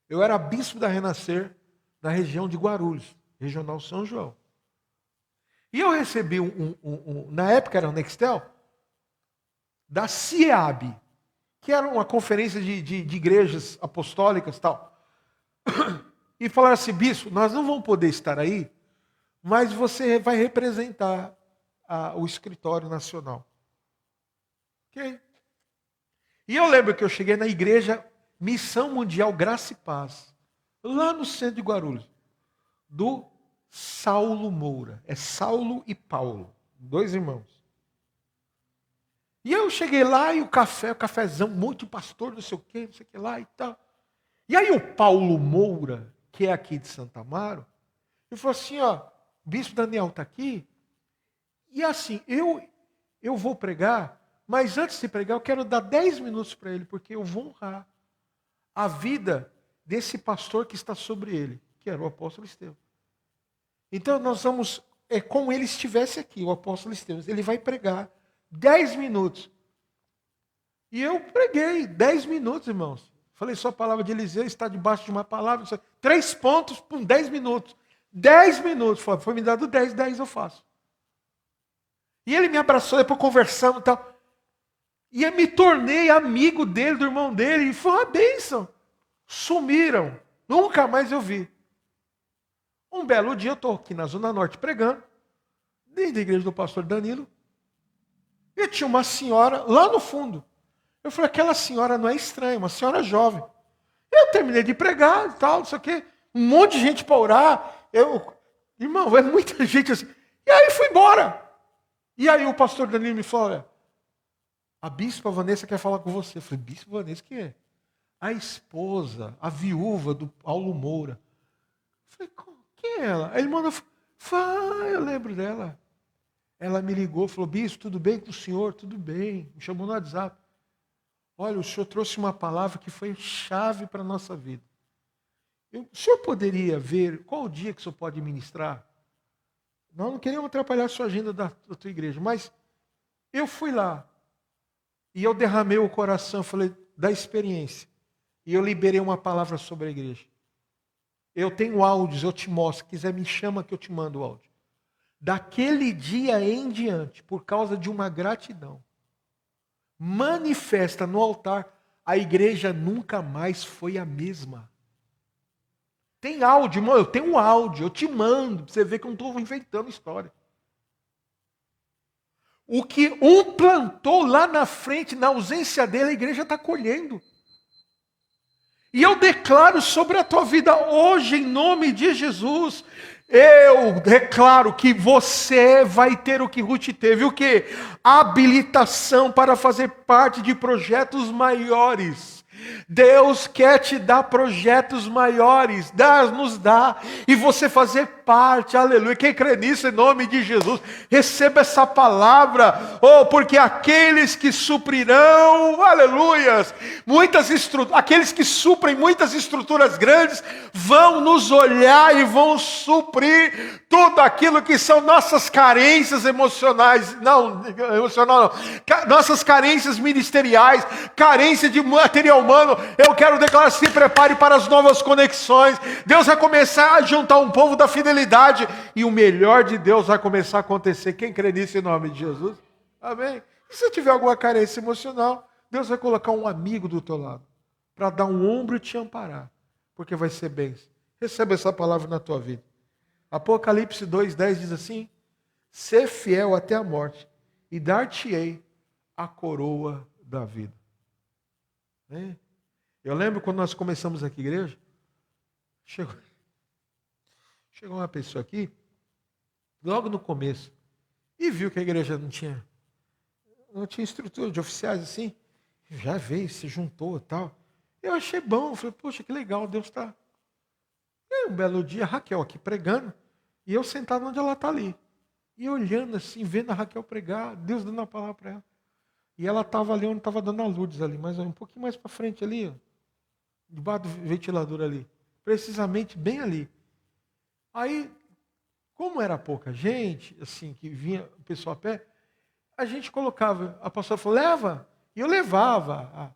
A: Eu era bispo da Renascer, na região de Guarulhos, regional São João. E eu recebi, na época era o Nextel, da CIEAB, que era uma conferência de igrejas apostólicas e tal. E falaram assim, bispo, nós não vamos poder estar aí, mas você vai representar o escritório nacional. Ok? E eu lembro que eu cheguei na igreja Missão Mundial Graça e Paz, lá no centro de Guarulhos, do Saulo Moura. É Saulo e Paulo, 2 irmãos. E eu cheguei lá e o cafezão, um monte de pastor, não sei o que lá e tal. E aí o Paulo Moura, que é aqui de Santa Amaro, ele falou assim, ó,
B: o bispo Daniel está aqui, e assim, eu vou pregar, mas antes de pregar eu quero dar 10 minutos para ele, porque eu vou honrar a vida desse pastor que está sobre ele, que era o apóstolo Estevão. Então nós vamos, é como ele estivesse aqui, o apóstolo Estevão, ele vai pregar 10 minutos. E eu preguei 10 minutos, irmãos. Falei, só a palavra de Eliseu está debaixo de uma palavra. 3 pontos por 10 minutos. 10 minutos. Foi me dado 10 eu faço. E ele me abraçou, depois conversando e tal. E eu me tornei amigo dele, do irmão dele. E foi uma bênção. Sumiram. Nunca mais eu vi. Um belo dia eu estou aqui na Zona Norte pregando. Dentro da igreja do pastor Danilo. E tinha uma senhora lá no fundo. Eu falei, aquela senhora não é estranha, uma senhora jovem. Eu terminei de pregar e tal, não sei o quê. Um monte de gente para orar. Irmão, é muita gente assim. E aí fui embora. E aí o pastor Danilo me falou, olha, a bispa Vanessa quer falar com você. Eu falei, bispa Vanessa, quem é? A esposa, a viúva do Paulo Moura. Eu falei, quem é ela? Aí ele mandou, eu lembro dela. Ela me ligou, falou, bispo, tudo bem com o senhor? Tudo bem. Me chamou no WhatsApp. Olha, o senhor trouxe uma palavra que foi chave para a nossa vida. O senhor poderia ver qual o dia que o senhor pode ministrar? Nós não queríamos atrapalhar a sua agenda da tua igreja, mas eu fui lá e eu derramei o coração, falei, da experiência. E eu liberei uma palavra sobre a igreja. Eu tenho áudios, eu te mostro. Se quiser, me chama que eu te mando o áudio. Daquele dia em diante, por causa de uma gratidão, manifesta no altar, a igreja nunca mais foi a mesma. Tem áudio, irmão, eu tenho um áudio, eu te mando, para você ver que eu não estou inventando história. O que um plantou lá na frente, na ausência dele, a igreja está colhendo. E eu declaro sobre a tua vida hoje, em nome de Jesus, eu declaro que você vai ter o que Ruth teve. O quê? Habilitação para fazer parte de projetos maiores. Deus quer te dar projetos maiores, nos dá, e você fazer parte, aleluia. Quem crê nisso, em nome de Jesus, receba essa palavra, porque aqueles que suprirão, aleluias, aqueles que suprem muitas estruturas grandes, vão nos olhar e vão suprir tudo aquilo que são nossas carências emocionais, nossas carências ministeriais, carência de material humano. Eu quero declarar, se prepare para as novas conexões. Deus vai começar a juntar um povo da fidelidade e o melhor de Deus vai começar a acontecer. Quem crê nisso em nome de Jesus? Amém? E se tiver alguma carência emocional, Deus vai colocar um amigo do teu lado para dar um ombro e te amparar, porque vai ser bênção. Receba essa palavra na tua vida. Apocalipse 2:10 diz assim: ser fiel até a morte e dar-te-ei a coroa da vida. Eu lembro quando nós começamos aqui a igreja, chegou uma pessoa aqui, logo no começo, e viu que a igreja não tinha estrutura de oficiais assim, já veio, se juntou e tal. Eu achei bom, eu falei, poxa, que legal, Deus está. E um belo dia, a Raquel aqui pregando, e eu sentado onde ela está ali, e olhando assim, vendo a Raquel pregar, Deus dando a palavra para ela. E ela estava ali onde estava dando a Lourdes ali, mas um pouquinho mais para frente ali, ó, debaixo do ventilador ali, precisamente bem ali. Aí, como era pouca gente, assim, que vinha o pessoal a pé, a gente colocava, a pastora falou, leva, e eu levava.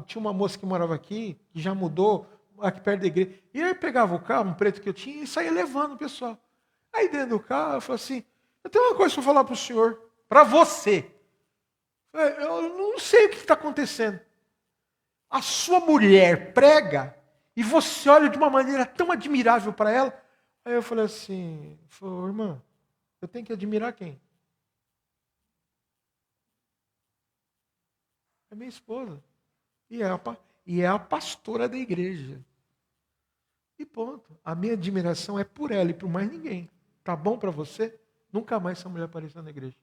B: Tinha uma moça que morava aqui, que já mudou, aqui perto da igreja, e eu pegava o carro, um preto que eu tinha, e saía levando o pessoal. Aí dentro do carro, eu falei assim, eu tenho uma coisa para falar para o senhor, para você. Eu não sei o que está acontecendo. A sua mulher prega e você olha de uma maneira tão admirável para ela. Aí eu falei assim, irmã, eu tenho que admirar quem? É minha esposa. E é a pastora da igreja. E ponto. A minha admiração é por ela e por mais ninguém. Tá bom para você? Nunca mais essa mulher apareceu na igreja.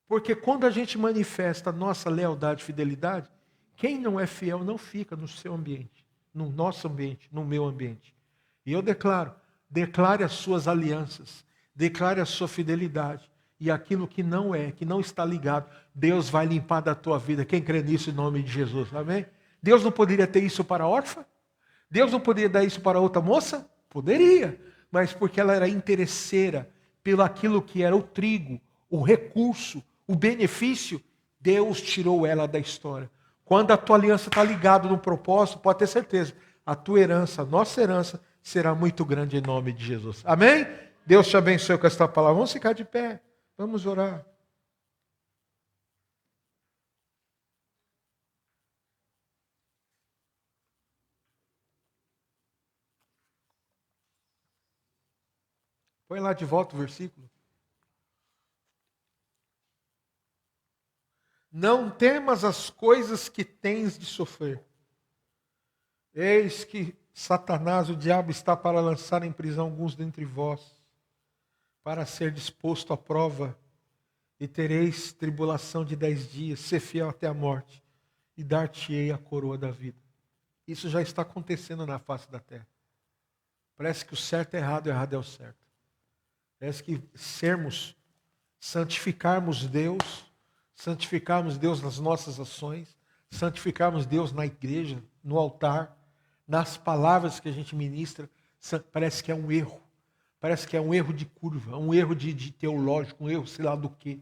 B: Porque quando a gente manifesta nossa lealdade e fidelidade, quem não é fiel não fica no seu ambiente, no nosso ambiente, no meu ambiente. E eu declaro, declare as suas alianças, declare a sua fidelidade. E aquilo que não é, que não está ligado, Deus vai limpar da tua vida. Quem crê nisso em nome de Jesus, amém? Deus não poderia ter isso para a órfã? Deus não poderia dar isso para outra moça? Poderia, mas porque ela era interesseira pelo aquilo que era o trigo, o recurso, o benefício, Deus tirou ela da história. Quando a tua aliança está ligada no propósito, pode ter certeza, a tua herança, a nossa herança, será muito grande em nome de Jesus. Amém? Deus te abençoe com esta palavra. Vamos ficar de pé, vamos orar. Põe lá de volta o versículo. Não temas as coisas que tens de sofrer. Eis que Satanás, o diabo, está para lançar em prisão alguns dentre vós, para ser disposto à prova, e tereis tribulação de 10 dias, ser fiel até a morte, e dar-te-ei a coroa da vida. Isso já está acontecendo na face da terra. Parece que o certo é errado, o errado é o certo. Parece que santificarmos Deus nas nossas ações, santificarmos Deus na igreja, no altar, nas palavras que a gente ministra, parece que é um erro. Parece que é um erro de curva, um erro de teológico, um erro sei lá do quê.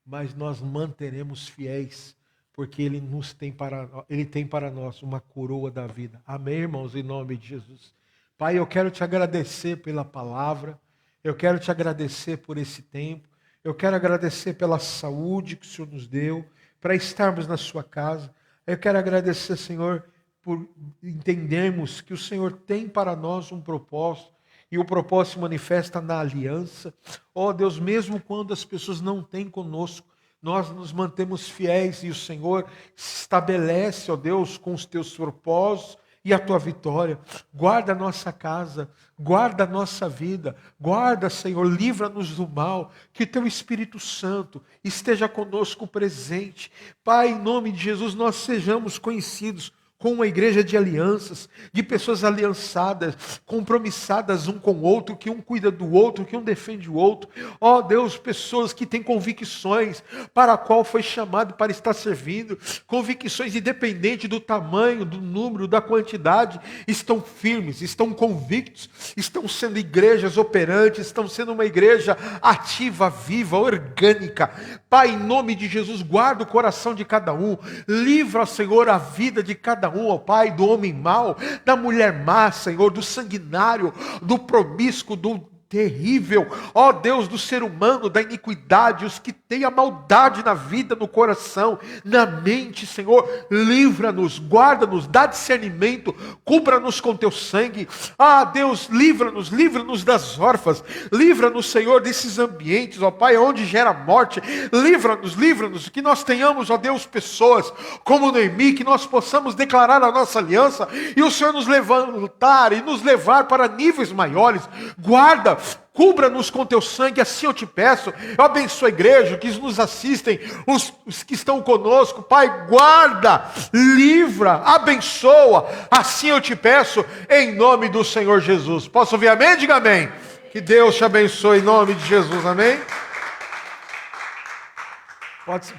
B: Mas nós manteremos fiéis, porque Ele tem para nós uma coroa da vida. Amém, irmãos, em nome de Jesus. Pai, eu quero te agradecer pela palavra, eu quero te agradecer por esse tempo, eu quero agradecer pela saúde que o Senhor nos deu, para estarmos na sua casa. Eu quero agradecer, Senhor, por entendermos que o Senhor tem para nós um propósito, e o propósito se manifesta na aliança. Ó Deus, mesmo quando as pessoas não têm conosco, nós nos mantemos fiéis, e o Senhor se estabelece, ó Deus, com os teus propósitos, e a tua vitória. Guarda a nossa casa, guarda a nossa vida, guarda, Senhor, livra-nos do mal, que teu Espírito Santo esteja conosco presente. Pai, em nome de Jesus, nós sejamos conhecidos com uma igreja de alianças, de pessoas aliançadas, compromissadas um com o outro, que um cuida do outro, que um defende o outro. Ó Deus, pessoas que têm convicções para a qual foi chamado para estar servindo, convicções independente do tamanho, do número, da quantidade, estão firmes, estão convictos, estão sendo igrejas operantes, estão sendo uma igreja ativa, viva, orgânica. Pai, em nome de Jesus, guarda o coração de cada um, livra, Senhor, a vida de cada um, ó Pai, do homem mau, da mulher má, Senhor, do sanguinário, do promíscuo, do terrível, ó Deus, do ser humano, da iniquidade, os que têm a maldade na vida, no coração, na mente, Senhor, livra-nos, guarda-nos, dá discernimento, cubra-nos com teu sangue. Ah Deus, livra-nos das órfãs, livra-nos, Senhor, desses ambientes, ó Pai, onde gera morte, livra-nos, que nós tenhamos, ó Deus, pessoas como Noemi, que nós possamos declarar a nossa aliança, e o Senhor nos levantar e nos levar para níveis maiores. Guarda, cubra-nos com teu sangue, assim eu te peço. Eu abençoo a igreja, que nos assistem, os que estão conosco. Pai, guarda, livra, abençoa, assim eu te peço, em nome do Senhor Jesus. Posso ouvir amém? Diga amém. Que Deus te abençoe em nome de Jesus, amém?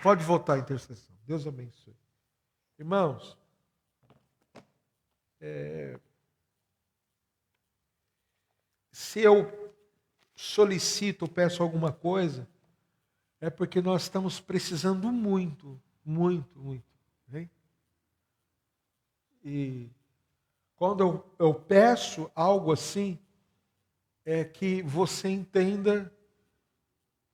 B: Pode voltar a intercessão. Deus abençoe. Irmãos, se eu solicito, peço alguma coisa, é porque nós estamos precisando muito. Hein? E quando eu peço algo assim, é que você entenda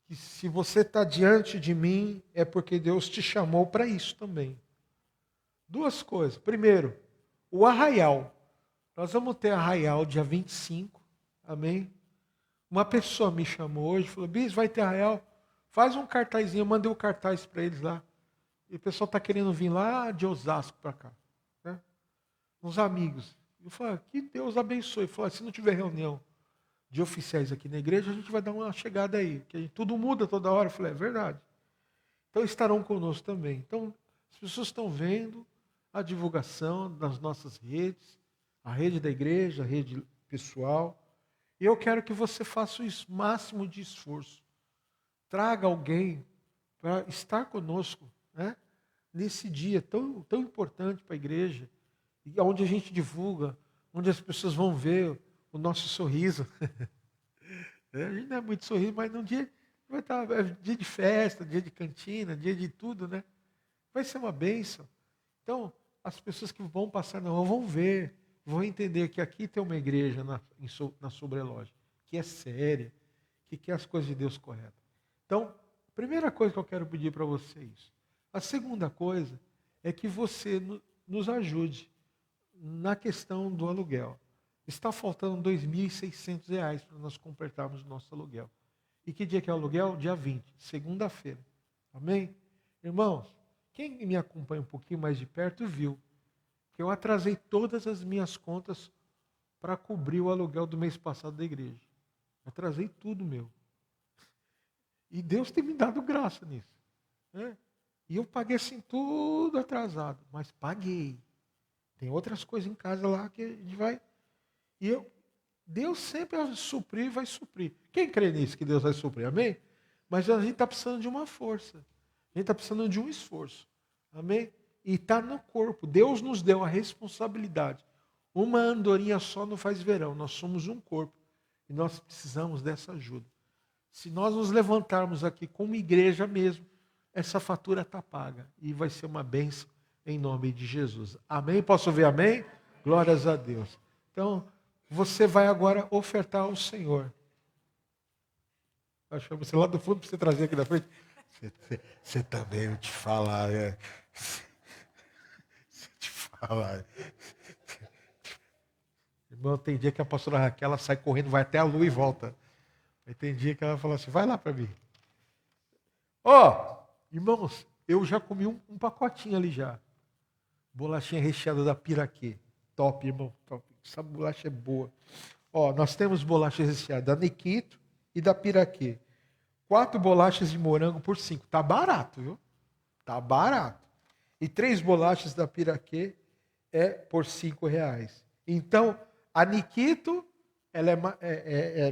B: que se você está diante de mim, é porque Deus te chamou para isso também. Duas coisas. Primeiro, o arraial. Nós vamos ter arraial dia 25, amém? Uma pessoa me chamou hoje e falou: Bis, vai ter arraial? Faz um cartazinho. Eu mandei o cartaz para eles lá. E o pessoal está querendo vir lá de Osasco para cá. Né? Uns amigos. Eu falei: que Deus abençoe. Ele falou: se não tiver reunião de oficiais aqui na igreja, a gente vai dar uma chegada aí. Porque tudo muda toda hora. Eu falei: é verdade. Então estarão conosco também. Então as pessoas estão vendo a divulgação das nossas redes, a rede da igreja, a rede pessoal. E eu quero que você faça o máximo de esforço. Traga alguém para estar conosco, né? Nesse dia tão, tão importante para a igreja, e onde a gente divulga, onde as pessoas vão ver o nosso sorriso. A gente não é muito sorriso, mas num dia vai estar dia de festa, dia de cantina, dia de tudo, né? Vai ser uma bênção. Então, as pessoas que vão passar na rua vão ver, vão entender que aqui tem uma igreja na sobreloja, que é séria, que quer as coisas de Deus corretas. Então, a primeira coisa que eu quero pedir para vocês. A segunda coisa é que você nos ajude na questão do aluguel. Está faltando R$ 2.600 para nós completarmos o nosso aluguel. E que dia que é o aluguel? Dia 20, segunda-feira. Amém? Irmãos, quem me acompanha um pouquinho mais de perto viu que eu atrasei todas as minhas contas para cobrir o aluguel do mês passado da igreja. Atrasei tudo, meu. E Deus tem me dado graça nisso, né? E eu paguei assim tudo atrasado, mas paguei. Tem outras coisas em casa lá que a gente vai... Deus sempre vai suprir e vai suprir. Quem crê nisso, que Deus vai suprir? Amém? Mas a gente está precisando de uma força. A gente está precisando de um esforço. Amém? E está no corpo. Deus nos deu a responsabilidade. Uma andorinha só não faz verão. Nós somos um corpo. E nós precisamos dessa ajuda. Se nós nos levantarmos aqui como igreja mesmo, essa fatura está paga. E vai ser uma bênção em nome de Jesus. Amém? Posso ouvir amém? Glórias a Deus. Então, você vai agora ofertar ao Senhor. Eu chamo você lá do fundo para você trazer aqui na frente. Você também, eu te falar. Te falar. Irmão, tem dia que a pastora Raquel ela sai correndo, vai até a lua e volta. Aí tem dia que ela fala assim, vai lá para mim. Irmãos, eu já comi um pacotinho ali já. Bolachinha recheada da Piraquê. Top, irmão. Top. Essa bolacha é boa. Nós temos bolachas recheadas da Nikito e da Piraquê. 4 bolachas de morango por 5. Tá barato, viu? Tá barato. E 3 bolachas da Piraquê por R$ 5. Então, a Nikito, ela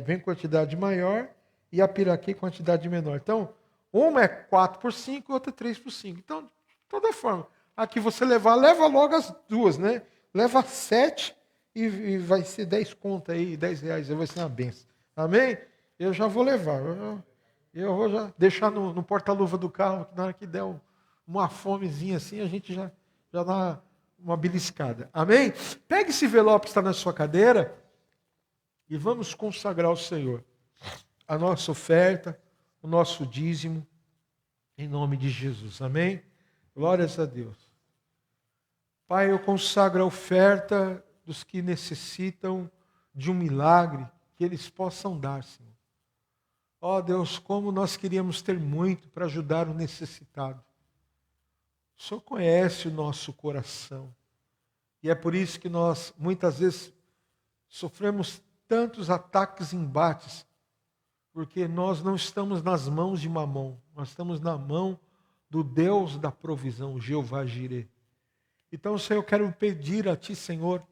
B: vem quantidade maior e a Piraquê quantidade menor. Então, uma é 4 por 5 e outra 3 por 5. Então, de toda forma, aqui você leva logo as duas, né? Leva 7 e vai ser 10 conto aí, R$ 10, vai ser uma benção. Amém? Eu já vou levar. Eu vou já deixar no porta-luva do carro, que na hora que der uma fomezinha assim, a gente já dá uma beliscada. Amém? Pegue esse envelope que está na sua cadeira e vamos consagrar ao Senhor a nossa oferta, o nosso dízimo, em nome de Jesus. Amém? Glórias a Deus. Pai, eu consagro a oferta dos que necessitam de um milagre, que eles possam dar, Senhor. Deus, como nós queríamos ter muito para ajudar o necessitado. O Senhor conhece o nosso coração. E é por isso que nós, muitas vezes, sofremos tantos ataques e embates, porque nós não estamos nas mãos de Mamon, nós estamos na mão do Deus da provisão, Jeová Jireh. Então, Senhor, eu quero pedir a Ti, Senhor,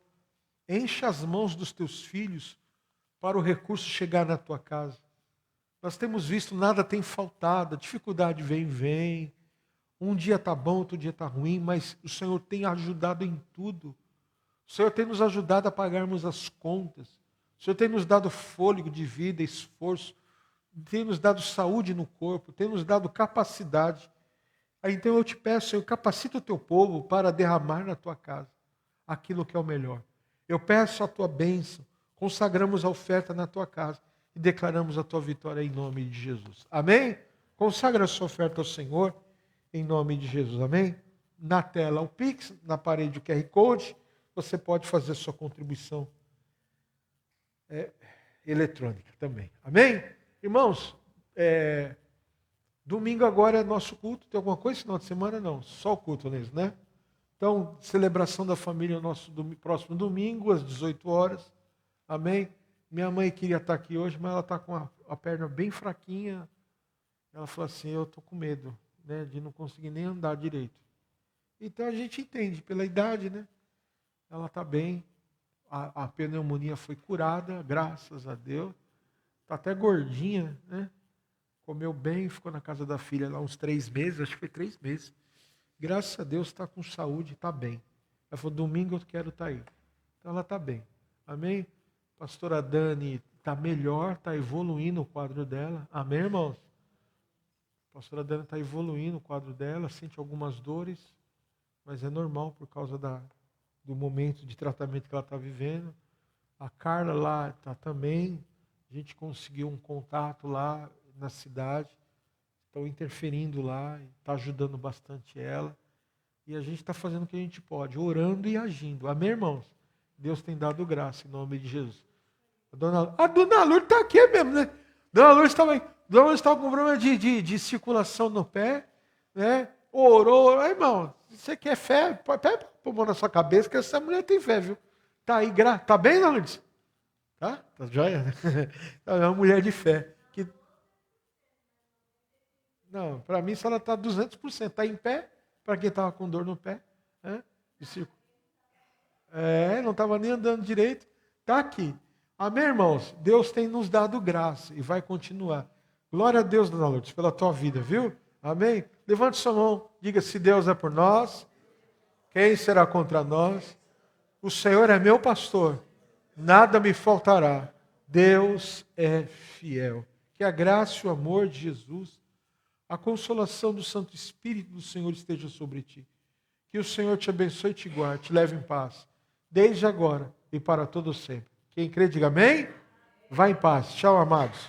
B: encha as mãos dos Teus filhos para o recurso chegar na Tua casa. Nós temos visto, nada tem faltado, a dificuldade vem. Um dia está bom, outro dia está ruim, mas o Senhor tem ajudado em tudo. O Senhor tem nos ajudado a pagarmos as contas. O Senhor tem nos dado fôlego de vida, esforço. Tem nos dado saúde no corpo, tem nos dado capacidade. Então eu te peço, Senhor, capacita o teu povo para derramar na tua casa aquilo que é o melhor. Eu peço a tua bênção, consagramos a oferta na tua casa e declaramos a tua vitória em nome de Jesus. Amém? Consagra a sua oferta ao Senhor em nome de Jesus. Amém? Na tela o Pix, na parede o QR Code, você pode fazer sua contribuição eletrônica também. Amém? Irmãos, domingo agora é nosso culto. Tem alguma coisa esse final de semana? Não, só o culto mesmo, né? Então, celebração da família nosso próximo domingo, às 18 horas. Amém? Minha mãe queria estar aqui hoje, mas ela está com a perna bem fraquinha. Ela falou assim, eu estou com medo, né, de não conseguir nem andar direito. Então a gente entende, pela idade, né? Ela está bem. a pneumonia foi curada, graças a Deus. Está até gordinha, né? Comeu bem, ficou na casa da filha lá uns 3 meses, acho que foi 3 meses. Graças a Deus está com saúde, está bem. Ela falou, domingo eu quero estar aí. Então ela está bem. Amém? Pastora Dani está melhor, está evoluindo o quadro dela. Amém, irmãos? Pastora Dani está evoluindo o quadro dela, sente algumas dores, mas é normal por causa do momento de tratamento que ela está vivendo. A Carla lá está também. A gente conseguiu um contato lá na cidade. Estão interferindo lá, está ajudando bastante ela. E a gente está fazendo o que a gente pode, orando e agindo. Amém, irmãos? Deus tem dado graça em nome de Jesus. A dona Lourdes está aqui mesmo, né? Dona Lourdes estava com problema de circulação no pé, né? Orou. Aí, irmão, você quer fé? Pega a mão na sua cabeça, que essa mulher tem fé, viu? Está aí, tá bem, Dona Lourdes? Tá? Tá joia? É uma mulher de fé. Não, para mim, se ela está 200%, está em pé, para quem estava com dor no pé, né? Não estava nem andando direito, está aqui. Amém, irmãos? Deus tem nos dado graça e vai continuar. Glória a Deus, Dona Lourdes, pela tua vida, viu? Amém? Levante sua mão, diga, se Deus é por nós, quem será contra nós? O Senhor é meu pastor, nada me faltará. Deus é fiel. Que a graça e o amor de Jesus, a consolação do Santo Espírito do Senhor esteja sobre ti. Que o Senhor te abençoe e te guarde, te leve em paz, desde agora e para todo sempre. Quem crê, diga amém. Vá em paz. Tchau, amados.